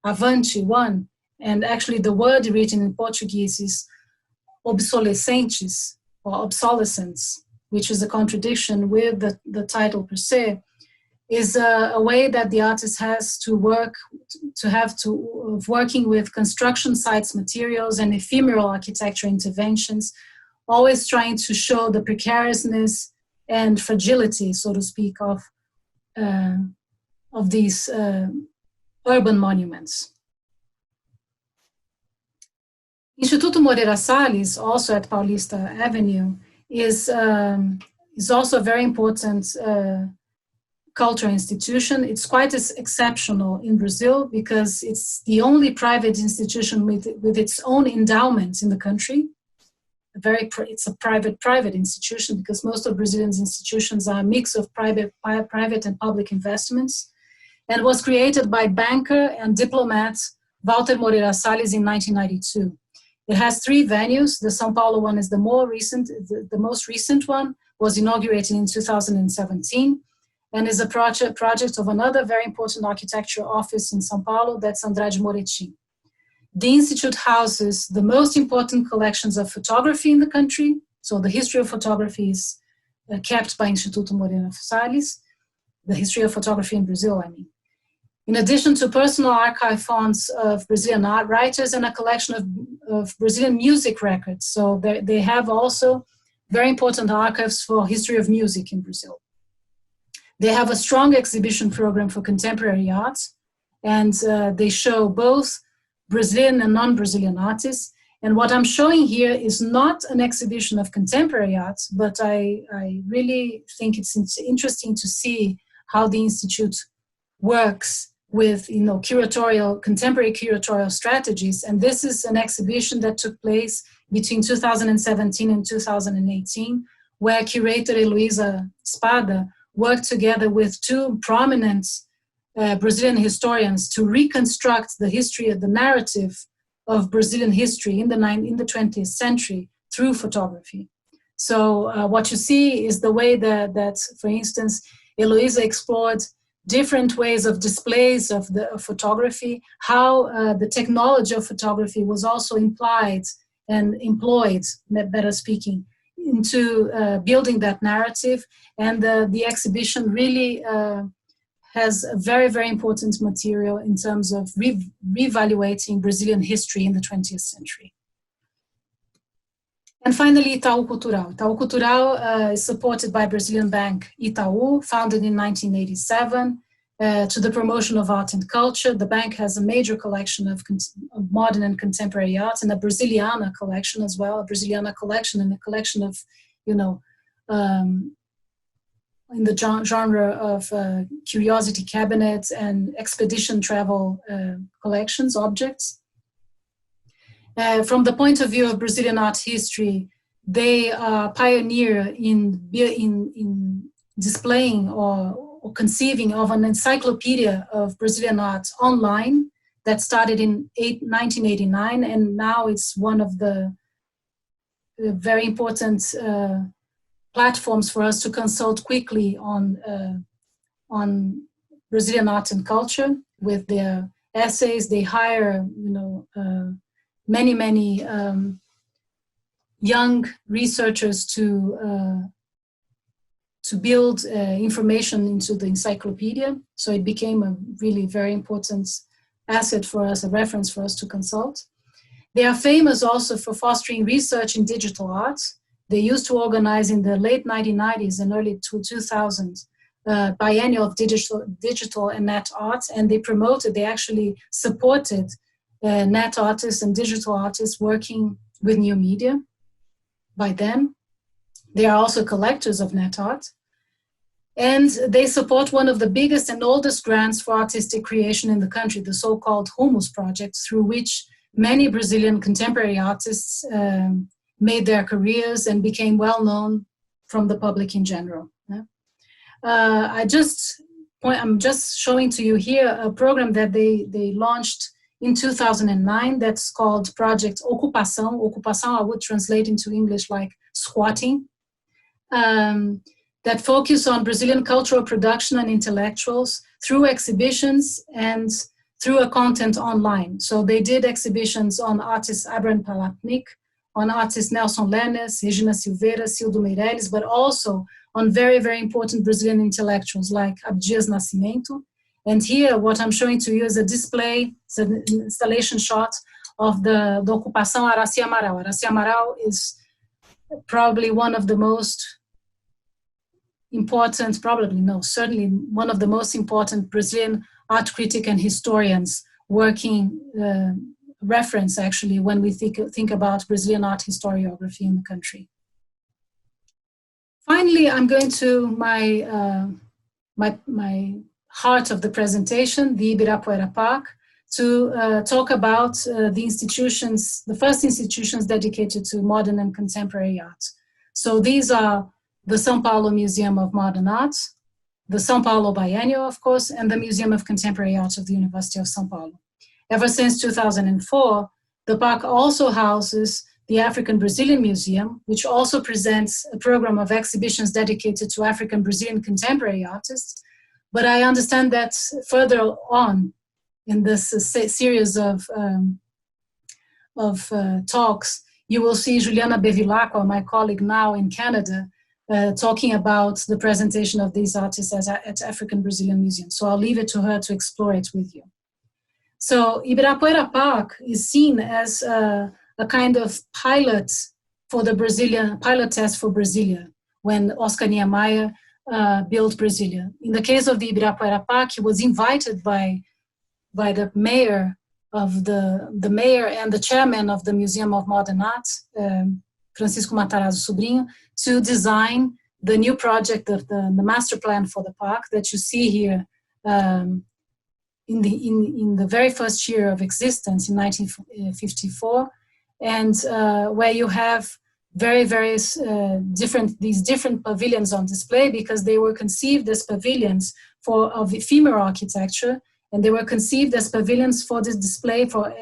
Avante One, and actually the word written in Portuguese is obsolescentes, or obsolescence, which is a contradiction with the title per se, is a way that the artist has to work, of working with construction sites, materials, and ephemeral architecture interventions, always trying to show the precariousness and fragility, so to speak, of these urban monuments. Instituto Moreira Salles, also at Paulista Avenue, is also a very important cultural institution. It's quite exceptional in Brazil because it's the only private institution with its own endowment in the country. It's a private institution because most of Brazilian institutions are a mix of private and public investments, and was created by banker and diplomat Walter Moreira Salles in 1992. It has 3 venues. The São Paulo one is the most recent one, was inaugurated in 2017, and is a project of another very important architecture office in São Paulo, that's Andrade Moretti. The Institute houses the most important collections of photography in the country, so the history of photography is kept by Instituto Moreira Salles, the history of photography in Brazil, I mean. In addition to personal archive fonts of Brazilian art writers and a collection of Brazilian music records. So they have also very important archives for history of music in Brazil. They have a strong exhibition program for contemporary art, and they show both Brazilian and non-Brazilian artists. And what I'm showing here is not an exhibition of contemporary art, but I really think it's interesting to see how the Institute works with contemporary curatorial strategies. And this is an exhibition that took place between 2017 and 2018, where curator Heloísa Spada worked together with 2 prominent Brazilian historians to reconstruct the history of the narrative of Brazilian history in the 20th century through photography. So what you see is the way that for instance, Heloísa explored different ways of displays of photography, how the technology of photography was also implied and employed, better speaking, into building that narrative. And the exhibition really has a very, very important material in terms of reevaluating Brazilian history in the 20th century. And finally, Itau Cultural. Itau Cultural is supported by Brazilian bank Itau, founded in 1987, to the promotion of art and culture. The bank has a major collection of modern and contemporary art, and a Brasiliana collection as well, a Brasiliana collection and a collection of, in the genre of curiosity cabinets and expedition travel collections, objects. From the point of view of Brazilian art history, they are pioneer in displaying or conceiving of an encyclopedia of Brazilian art online that started in 1989, and now it's one of the very important platforms for us to consult quickly on Brazilian art and culture with their essays. They hire, many young researchers to build information into the encyclopedia. So it became a really very important asset for us, a reference for us to consult. They are famous also for fostering research in digital art. They used to organize in the late 1990s and early 2000s biennial of digital and net art, and they actually supported net artists and digital artists working with new media by then. They are also collectors of net art. And they support one of the biggest and oldest grants for artistic creation in the country, the so-called Humus Project, through which many Brazilian contemporary artists made their careers and became well-known from the public in general. I'm just showing to you here a program that they launched in 2009 that's called Project Ocupação. Ocupação I would translate into English like squatting. That focus on Brazilian cultural production and intellectuals through exhibitions and through a content online. So they did exhibitions on artist Abraham Palapnik, on artist Nelson Lenes, Regina Silveira, Cildo Meirelles, but also on very, very important Brazilian intellectuals like Abdias Nascimento. And here, what I'm showing to you is a display, it's an installation shot of the Ocupação Araci Amaral. Araci Amaral is probably one of the most important, certainly one of the most important Brazilian art critic and historians working reference, actually, when we think about Brazilian art historiography in the country. Finally, I'm going to my heart of the presentation, the Ibirapuera Park, to talk about the first institutions dedicated to modern and contemporary art. So these are the São Paulo Museum of Modern Art, the São Paulo Biennial, of course, and the Museum of Contemporary Art of the University of São Paulo. Ever since 2004, the park also houses the African Brazilian Museum, which also presents a program of exhibitions dedicated to African Brazilian contemporary artists. But I understand that further on in this series of talks, you will see Juliana Bevilacqua, my colleague now in Canada, talking about the presentation of these artists at African Brazilian Museum. So I'll leave it to her to explore it with you. So Ibirapuera Park is seen as a kind of pilot test for Brasilia when Oscar Niemeyer built Brasilia. In the case of the Ibirapuera Park, he was invited by the mayor the mayor and the chairman of the Museum of Modern Art, Francisco Matarazzo Sobrinho, to design the new project of the master plan for the park that you see here in the very first year of existence in 1954, and where you have various these different pavilions on display, because they were conceived as pavilions of ephemeral architecture, and they were conceived as pavilions for this display for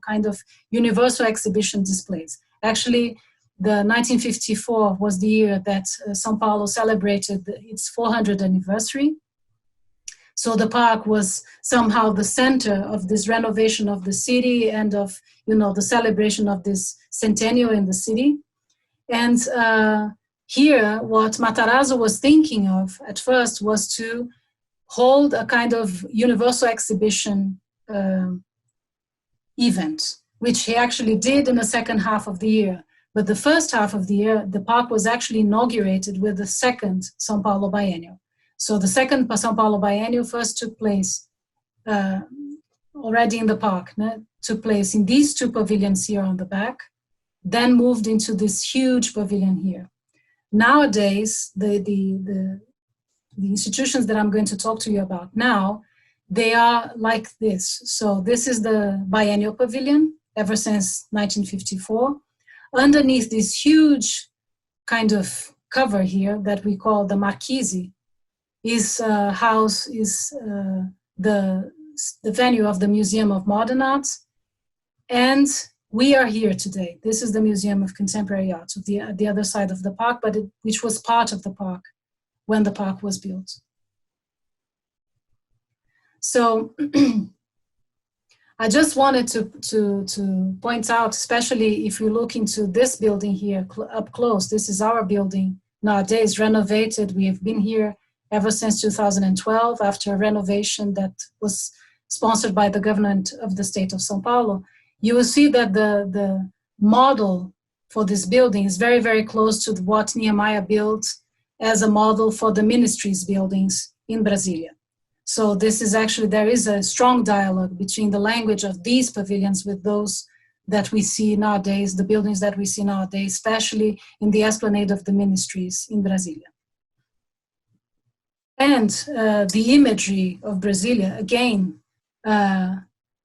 kind of universal exhibition displays. Actually, the 1954 was the year that São Paulo celebrated its 400th anniversary. So the park was somehow the center of this renovation of the city and of the celebration of this centennial in the city. And here, what Matarazzo was thinking of at first was to hold a kind of universal exhibition event, which he actually did in the second half of the year. But the first half of the year, the park was actually inaugurated with the second São Paulo Biennial. So the second São Paulo Biennial first took place already in the park, took place in these two pavilions here on the back, then moved into this huge pavilion here. Nowadays, the institutions that I'm going to talk to you about now, they are like this. So this is the biennial pavilion ever since 1954. Underneath this huge kind of cover here that we call the marquise is the venue of the Museum of Modern Art. And we are here today. This is the Museum of Contemporary Art of the other side of the park, which was part of the park when the park was built. So I just wanted to point out, especially if you look into this building here up close, this is our building nowadays, renovated. We have been here ever since 2012 after a renovation that was sponsored by the government of the state of São Paulo. You will see that the model for this building is very, very close to what Niemeyer built as a model for the ministry's buildings in Brasilia. So this is actually, there is a strong dialogue between the language of these pavilions with those that we see nowadays, the buildings that we see nowadays, especially in the esplanade of the ministries in Brasilia. And the imagery of Brasilia, again,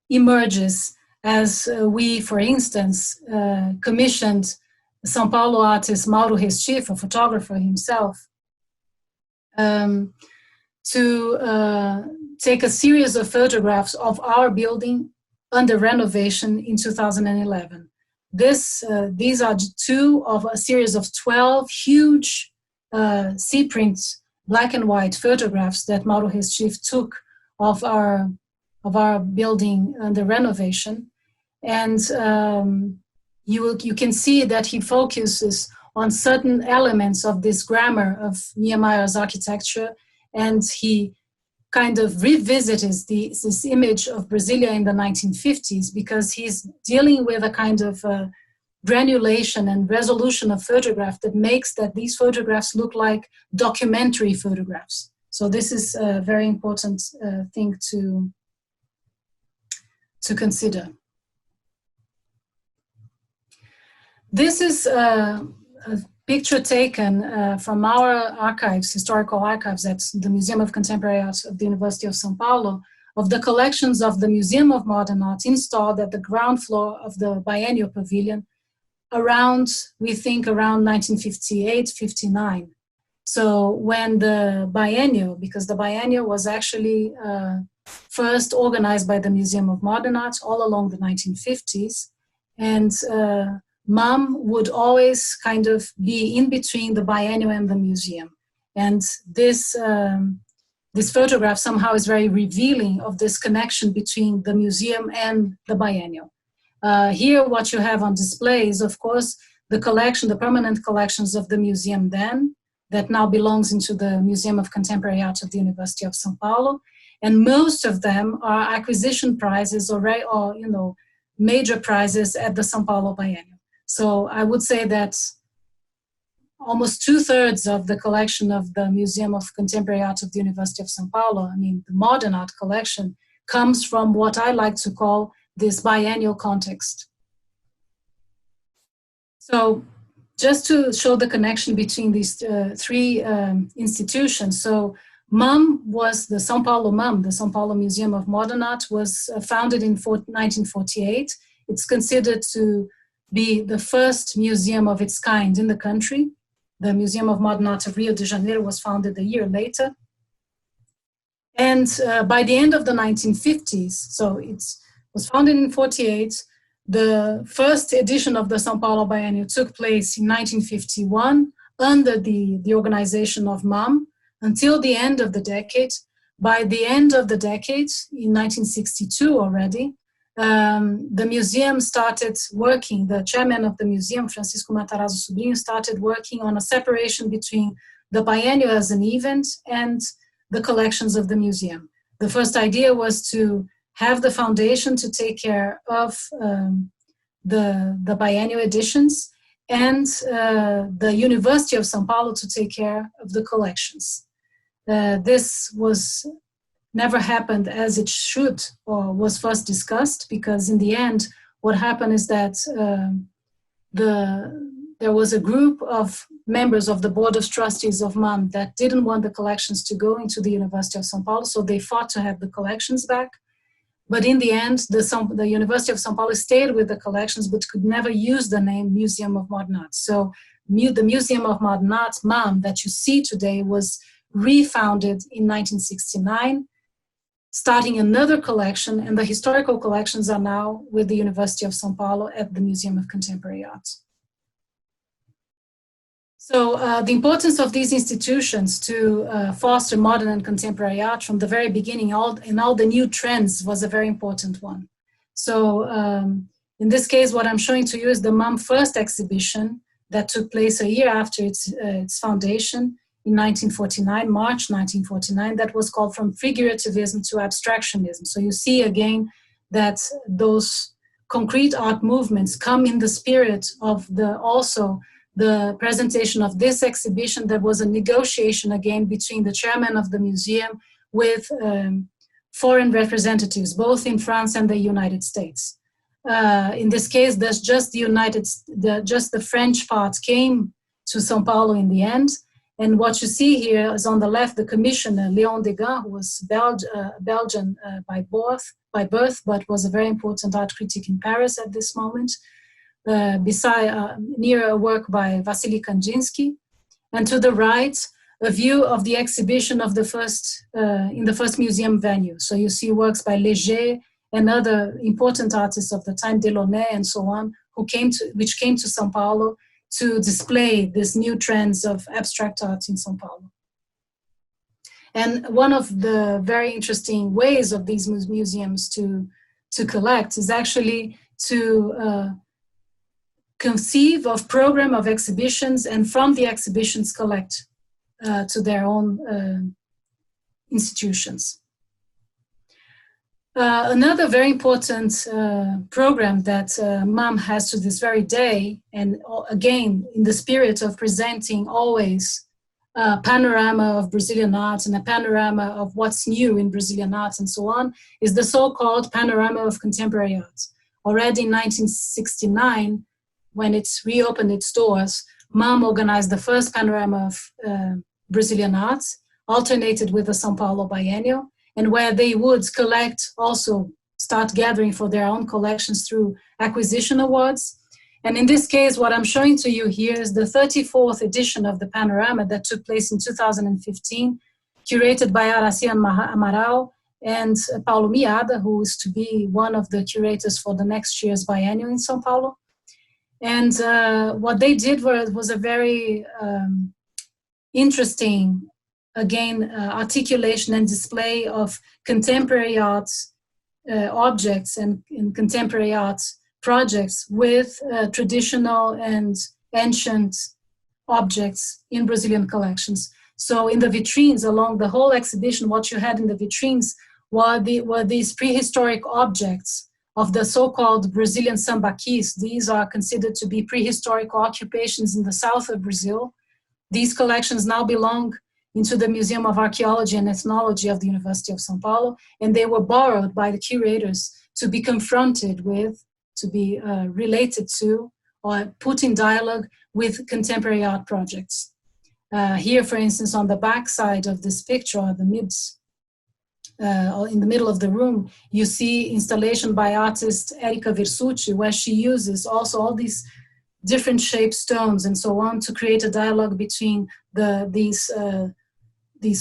emerges as we, for instance, commissioned São Paulo artist Mauro Restivo, a photographer himself, to take a series of photographs of our building under renovation in 2011. These are two of a series of 12 huge C-print black and white photographs that Mauro Restivo took of our building under renovation. And you can see that he focuses on certain elements of this grammar of Niemeyer's architecture, and he kind of revisits this image of Brasilia in the 1950s, because he's dealing with a kind of granulation and resolution of photograph that makes that these photographs look like documentary photographs. So this is a very important thing to consider. This is a picture taken from our archives, historical archives at the Museum of Contemporary Art of the University of São Paulo, of the collections of the Museum of Modern Art installed at the ground floor of the Biennial Pavilion around, we think, around 1958, 59. So when the Biennial, because the Biennial was actually first organized by the Museum of Modern Art all along the 1950s, and MUM would always kind of be in between the biennial and the museum. And this photograph somehow is very revealing of this connection between the museum and the biennial. Here what you have on display is, of course, the collection, the permanent collections of the museum then, that now belongs into the Museum of Contemporary Art of the University of São Paulo. And most of them are acquisition prizes or major prizes at the São Paulo Biennial. So I would say that almost 2/3 of the collection of the Museum of Contemporary Art of the University of São Paulo, I mean the modern art collection, comes from what I like to call this biennial context. So just to show the connection between these three institutions. So MUM was the São Paulo MUM, the São Paulo Museum of Modern Art, was founded in 1948. It's considered to be the first museum of its kind in the country. The Museum of Modern Art of Rio de Janeiro was founded a year later. And by the end of the 1950s, so it was founded in 48, the first edition of the São Paulo Biennial took place in 1951 under the organization of MUM until the end of the decade. By the end of the decade, in 1962 already, the museum started working, the chairman of the museum, Francisco Matarazzo Sobrinho, started working on a separation between the biennial as an event and the collections of the museum. The first idea was to have the foundation to take care of the biennial editions, and the University of São Paulo to take care of the collections. This was never happened as it should, or was first discussed, because in the end, what happened is that there was a group of members of the Board of Trustees of MUM that didn't want the collections to go into the University of São Paulo, so they fought to have the collections back. But in the end, the University of São Paulo stayed with the collections, but could never use the name Museum of Modern Art. So the Museum of Modern Art, MUM, that you see today was refounded in 1969, starting another collection, and the historical collections are now with the University of São Paulo at the Museum of Contemporary Art. So the importance of these institutions to foster modern and contemporary art from the very beginning, in all the new trends, was a very important one. So in this case, what I'm showing to you is the MUM first exhibition that took place a year after its foundation, in 1949, March 1949, that was called From Figurativism to Abstractionism. So you see again that those concrete art movements come in the spirit of also the presentation of this exhibition. That was a negotiation again between the chairman of the museum with foreign representatives, both in France and the United States. In this case, there's just the French part came to São Paulo in the end. And what you see here is on the left, the commissioner, Léon Degas, who was Belgian by birth, but was a very important art critic in Paris at this moment. near a work by Vasily Kandinsky, and to the right, a view of the exhibition of the first in the first museum venue. So you see works by Léger and other important artists of the time, Delaunay and so on, which came to São Paulo to display these new trends of abstract art in São Paulo. And one of the very interesting ways of these museums to collect is actually to conceive of program of exhibitions, and from the exhibitions collect to their own institutions. Another very important program that MAM has to this very day, and again in the spirit of presenting always a panorama of Brazilian art and a panorama of what's new in Brazilian art and so on, is the so-called Panorama of Contemporary Art. Already in 1969, when it reopened its doors, MAM organized the first panorama of Brazilian art, alternated with the São Paulo biennial, and where they would collect, also start gathering for their own collections through acquisition awards. And in this case, what I'm showing to you here is the 34th edition of the Panorama that took place in 2015, curated by Aracy Amaral and Paulo Miada, who is to be one of the curators for the next year's biennial in São Paulo. And what they did was a very interesting, again, articulation and display of contemporary art objects and contemporary art projects with traditional and ancient objects in Brazilian collections. So in the vitrines along the whole exhibition, what you had in the vitrines were these prehistoric objects of the so-called Brazilian sambaquis. These are considered to be prehistoric occupations in the south of Brazil. These collections now belong into the Museum of Archaeology and Ethnology of the University of São Paulo, and they were borrowed by the curators to be confronted with, to be related to, or put in dialogue with contemporary art projects. Here, for instance, on the back side of this picture, or in the middle of the room, you see installation by artist Erika Versucci, where she uses also all these different shaped stones and so on to create a dialogue between these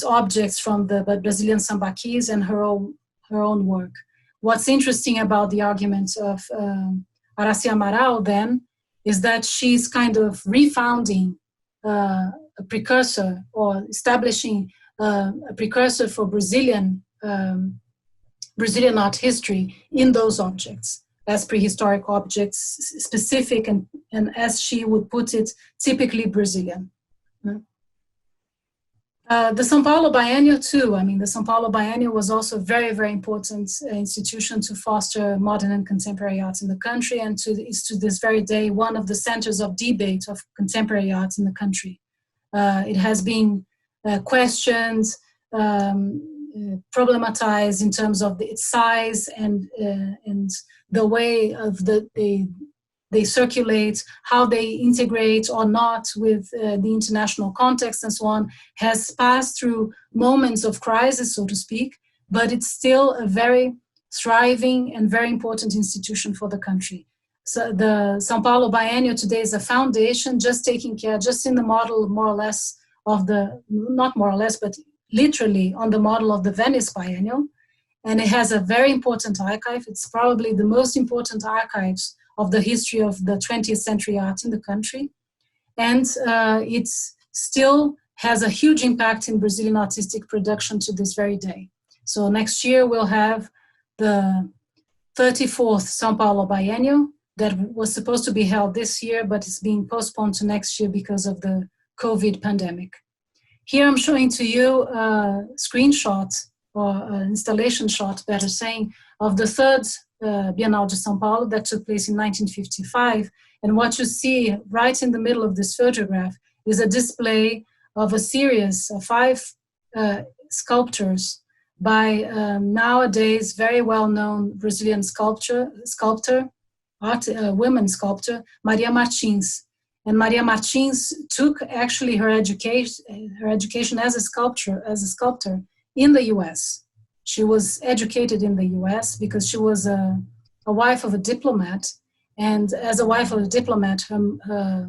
objects from the Brazilian sambaquis and her own work. What's interesting about the argument of Aracy Amaral then is that she's kind of refounding a precursor, or establishing a precursor for Brazilian art history in those objects as prehistoric objects, specific and as she would put it, typically Brazilian. The São Paulo Biennial too, I mean, the São Paulo Biennial was also a very, very important institution to foster modern and contemporary art in the country, and is to this very day one of the centers of debate of contemporary art in the country. It has been questioned, problematized in terms of its size and the way of they circulate, how they integrate or not with the international context and so on, has passed through moments of crisis, so to speak, but it's still a very thriving and very important institution for the country. So the São Paulo Biennial today is a foundation just taking care, just in the model more or less of the, not more or less, but literally on the model of the Venice Biennial. And it has a very important archive. It's probably the most important archives of the history of the 20th century art in the country. And it still has a huge impact in Brazilian artistic production to this very day. So next year we'll have the 34th São Paulo Biennial that was supposed to be held this year, but it's being postponed to next year because of the COVID pandemic. Here I'm showing to you a screenshot, or an installation shot, better saying, of the third Bienal de São Paulo that took place in 1955. And what you see right in the middle of this photograph is a display of a series of 5 sculptures by nowadays very well-known Brazilian women sculptor, Maria Martins. And Maria Martins took actually her education as a sculptor in the US. She was educated in the US because she was a wife of a diplomat, And as a wife of a diplomat, her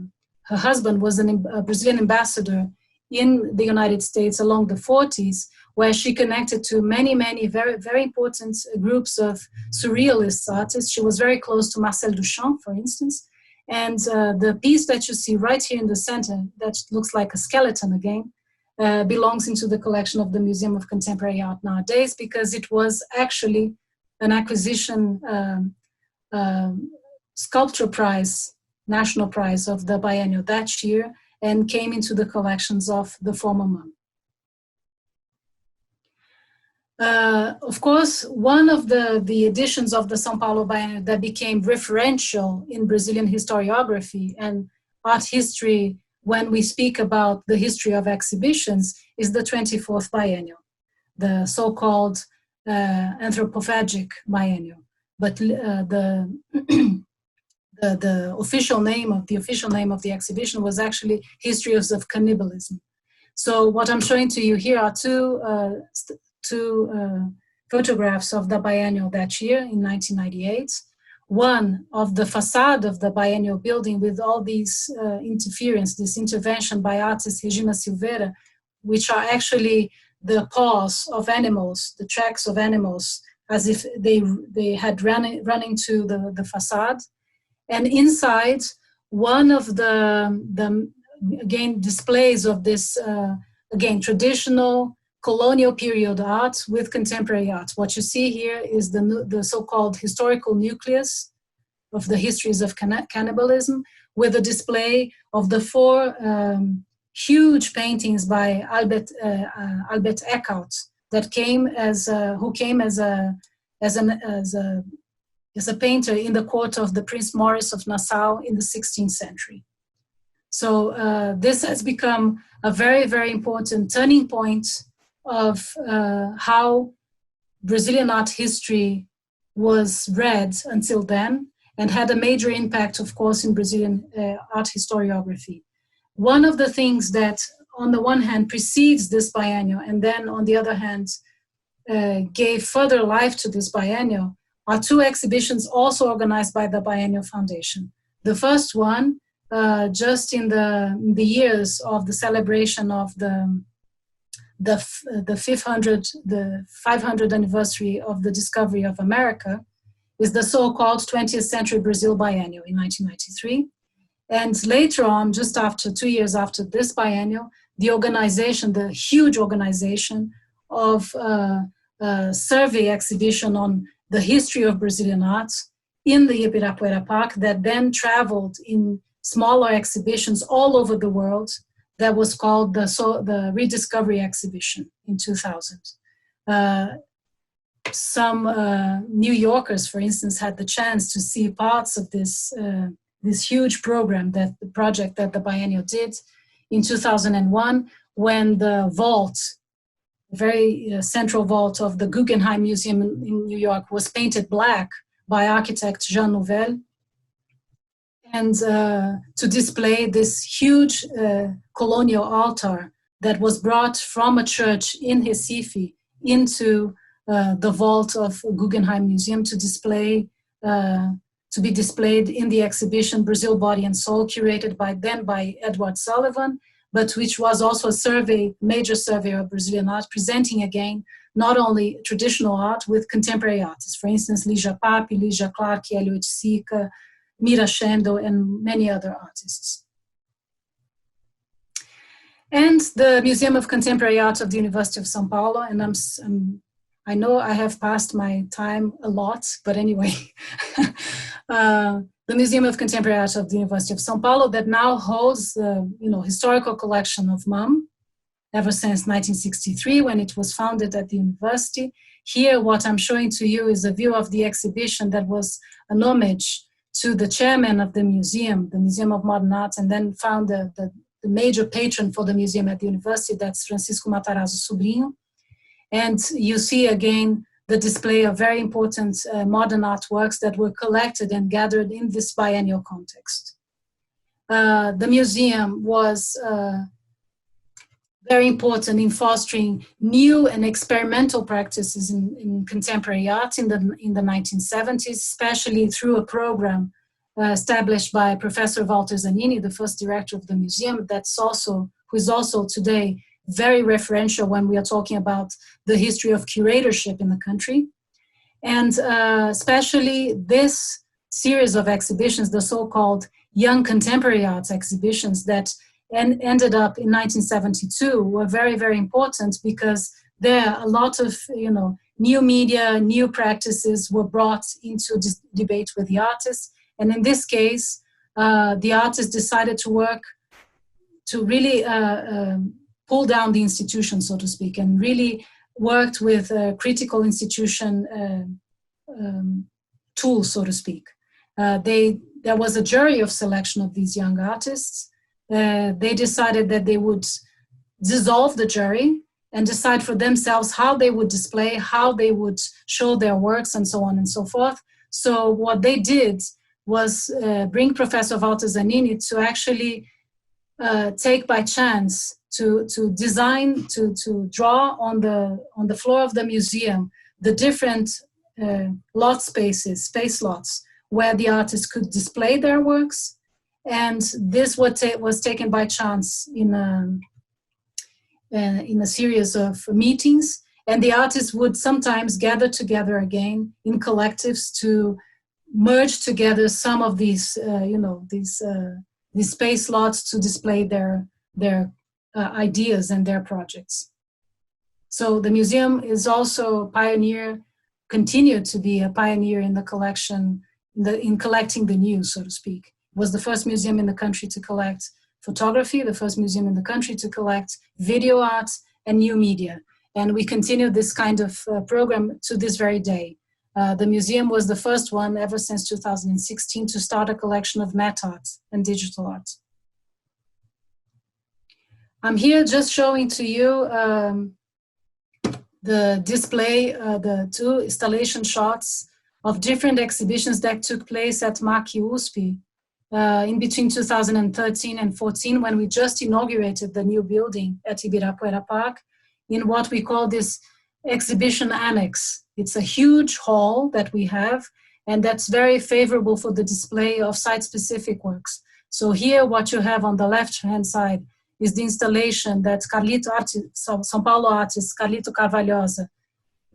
husband was a Brazilian ambassador in the United States along the 40s, where she connected to many, many very, very important groups of surrealist artists. She was very close to Marcel Duchamp, for instance. And the piece that you see right here in the center, that looks like a skeleton again, belongs into the collection of the Museum of Contemporary Art nowadays, because it was actually an acquisition sculpture prize, national prize of the biennial that year, and came into the collections of the former MUM. Of course, one of the editions of the São Paulo Biennial that became referential in Brazilian historiography and art history when we speak about the history of exhibitions is the 24th Biennial, the so-called anthropophagic biennial. But the official name of the exhibition was actually Histories of Cannibalism. So what I'm showing to you here are two photographs of the biennial that year in 1998. One of the facade of the biennial building with all these this intervention by artist Regina Silveira, which are actually the paws of animals, the tracks of animals, as if they had running to the facade. And inside, one of the again displays of this again traditional colonial period art with contemporary art. What you see here is the so-called historical nucleus of the histories of cannibalism, with a display of the four huge paintings by Albert Eckhout that came as a painter in the court of the Prince Maurice of Nassau in the 16th century. So this has become a very, very important turning point of how Brazilian art history was read until then, and had a major impact, of course, in Brazilian art historiography. One of the things that, on the one hand, precedes this biennial, and then, on the other hand, gave further life to this biennial, are two exhibitions also organized by the Biennial Foundation. The first one, just in the years of the celebration of the 500th anniversary of the discovery of America, is the so-called 20th Century Brazil Biennial in 1993. And later on, just after 2 years after this biennial, the organization, the huge organization of a survey exhibition on the history of Brazilian art in the Ibirapuera Park, that then traveled in smaller exhibitions all over the world, that was called the Rediscovery Exhibition in 2000. Some New Yorkers, for instance, had the chance to see parts of this huge program, the project that the biennial did in 2001, when the vault, the very central vault of the Guggenheim Museum in New York, was painted black by architect Jean Nouvel, and to display this huge colonial altar that was brought from a church in Recife into the vault of Guggenheim Museum to be displayed in the exhibition Brazil, Body and Soul, curated by Edward Sullivan, but which was also a major survey of Brazilian art, presenting again not only traditional art with contemporary artists, for instance, Lígia Pape, Lígia Clark, Hélio Oiticica, Mira Shendo, and many other artists. And the Museum of Contemporary Art of the University of São Paulo, and I know I have passed my time a lot, but anyway, the Museum of Contemporary Art of the University of São Paulo, that now holds the historical collection of MUM ever since 1963, when it was founded at the university. Here, what I'm showing to you is a view of the exhibition that was an homage to the chairman of the Museum of Modern Art, and then found the major patron for the museum at the university, that's Francisco Matarazzo Sobrinho. And you see again the display of very important modern artworks that were collected and gathered in this biennial context. The museum was very important in fostering new and experimental practices in contemporary art in the 1970s, especially through a program established by Professor Walter Zanini, the first director of the museum, who is also today very referential when we are talking about the history of curatorship in the country. And especially this series of exhibitions, the so-called Young Contemporary Arts exhibitions that ended up in 1972, were very, very important because there a lot of, new media, new practices were brought into this debate with the artists. And in this case, the artists decided to work to really pull down the institution, so to speak, and really worked with critical institution tools, so to speak. There was a jury of selection of these young artists. They decided that they would dissolve the jury and decide for themselves how they would display, how they would show their works, and so on and so forth. So what they did was bring Professor Walter Zanini to actually take by chance to design, to draw on the floor of the museum the different space lots where the artists could display their works. And this was taken by chance in a series of meetings, and the artists would sometimes gather together again in collectives to merge together some of these, these space lots to display their ideas and their projects. So the museum is also a pioneer, continued to be a pioneer in the collection, in collecting the new, so to speak. It was the first museum in the country to collect photography, the first museum in the country to collect video art and new media. And we continue this kind of program to this very day. The museum was the first one ever since 2016 to start a collection of matte art and digital art. I'm here just showing to you the display, the two installation shots of different exhibitions that took place at MAC USP in between 2013 and 14, when we just inaugurated the new building at Ibirapuera Park in what we call this exhibition annex. It's a huge hall that we have, and that's very favorable for the display of site-specific works. So here what you have on the left-hand side is the installation that São Paulo artist Carlito Carvalhosa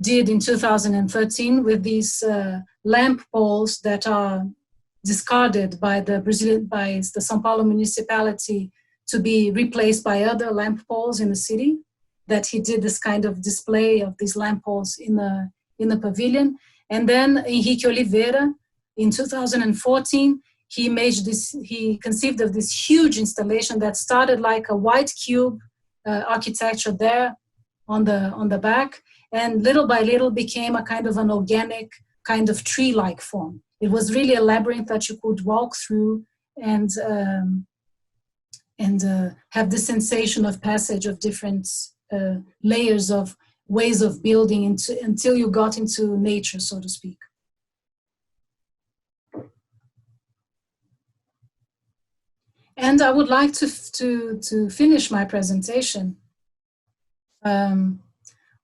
did in 2013 with these lamp poles that are discarded by the São Paulo municipality to be replaced by other lamp poles in the city. That he did this kind of display of these lamp poles in the pavilion. And then Henrique Oliveira, in 2014, he conceived of this huge installation that started like a white cube architecture there on the back, and little by little became a kind of an organic kind of tree-like form. It was really a labyrinth that you could walk through and have the sensation of passage of different layers of ways of building until you got into nature, so to speak. And I would like to finish my presentation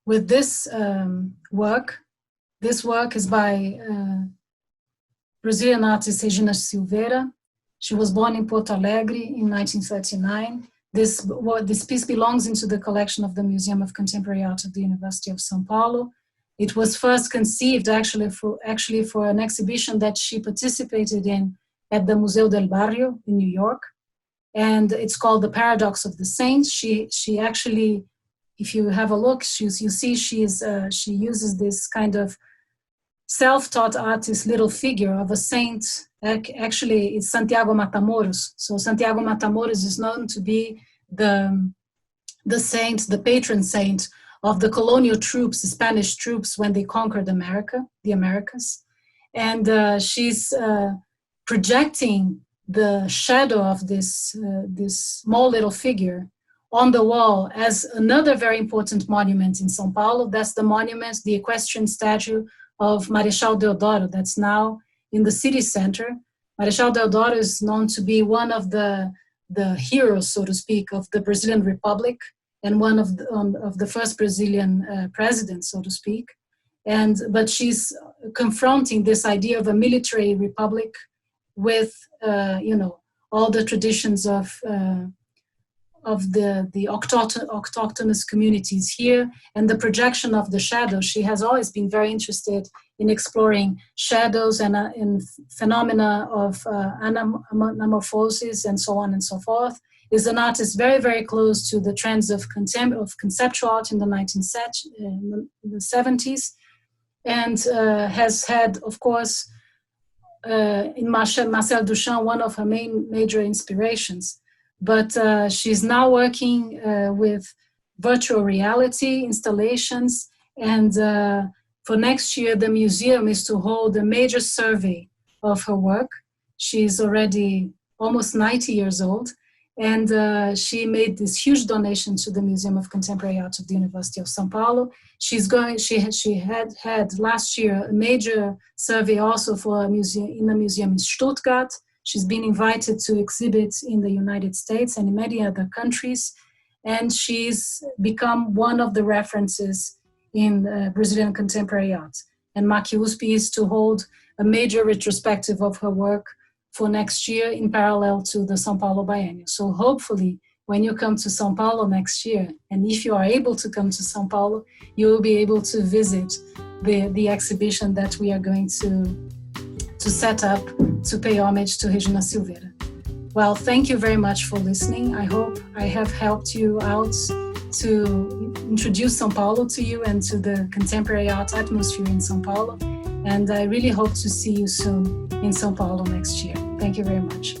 with this work. This work is by Brazilian artist Regina Silveira. She was born in Porto Alegre in 1939. This piece belongs into the collection of the Museum of Contemporary Art of the University of São Paulo. It was first conceived actually for an exhibition that she participated in at the Museu del Barrio in New York. And it's called The Paradox of the Saints. She actually, if you have a look, you see she uses this kind of self-taught artist little figure of a saint. Actually, it's Santiago Matamoros. So Santiago Matamoros is known to be the saint, the patron saint of the colonial troops, the Spanish troops, when they conquered the Americas. And she's projecting the shadow of this small little figure on the wall as another very important monument in São Paulo. That's the monument, the equestrian statue of Marechal Deodoro, that's now in the city center. Marechal Deodoro is known to be one of the heroes, so to speak, of the Brazilian Republic, and one of the first Brazilian presidents, so to speak. But she's confronting this idea of a military republic with, all the traditions of the autochthonous communities here, and the projection of the shadows. She has always been very interested in exploring shadows and in phenomena of anamorphosis and so on and so forth. Is an artist very, very close to the trends of conceptual art in the 70s, and has had, of course, in Marcel Duchamp, one of her major inspirations. But she's now working with virtual reality installations, and for next year, the museum is to hold a major survey of her work. She's already almost 90 years old, and she made this huge donation to the Museum of Contemporary Art of the University of São Paulo. She had last year a major survey also for a museum in Stuttgart. She's been invited to exhibit in the United States and in many other countries, and she's become one of the references in Brazilian contemporary art. And MAC-USP is to hold a major retrospective of her work for next year in parallel to the São Paulo biennial. So hopefully when you come to São Paulo next year, and if you are able to come to São Paulo, you will be able to visit the exhibition that we are going to set up to pay homage to Regina Silveira. Well, thank you very much for listening. I hope I have helped you out to introduce São Paulo to you and to the contemporary art atmosphere in São Paulo. And I really hope to see you soon in São Paulo next year. Thank you very much.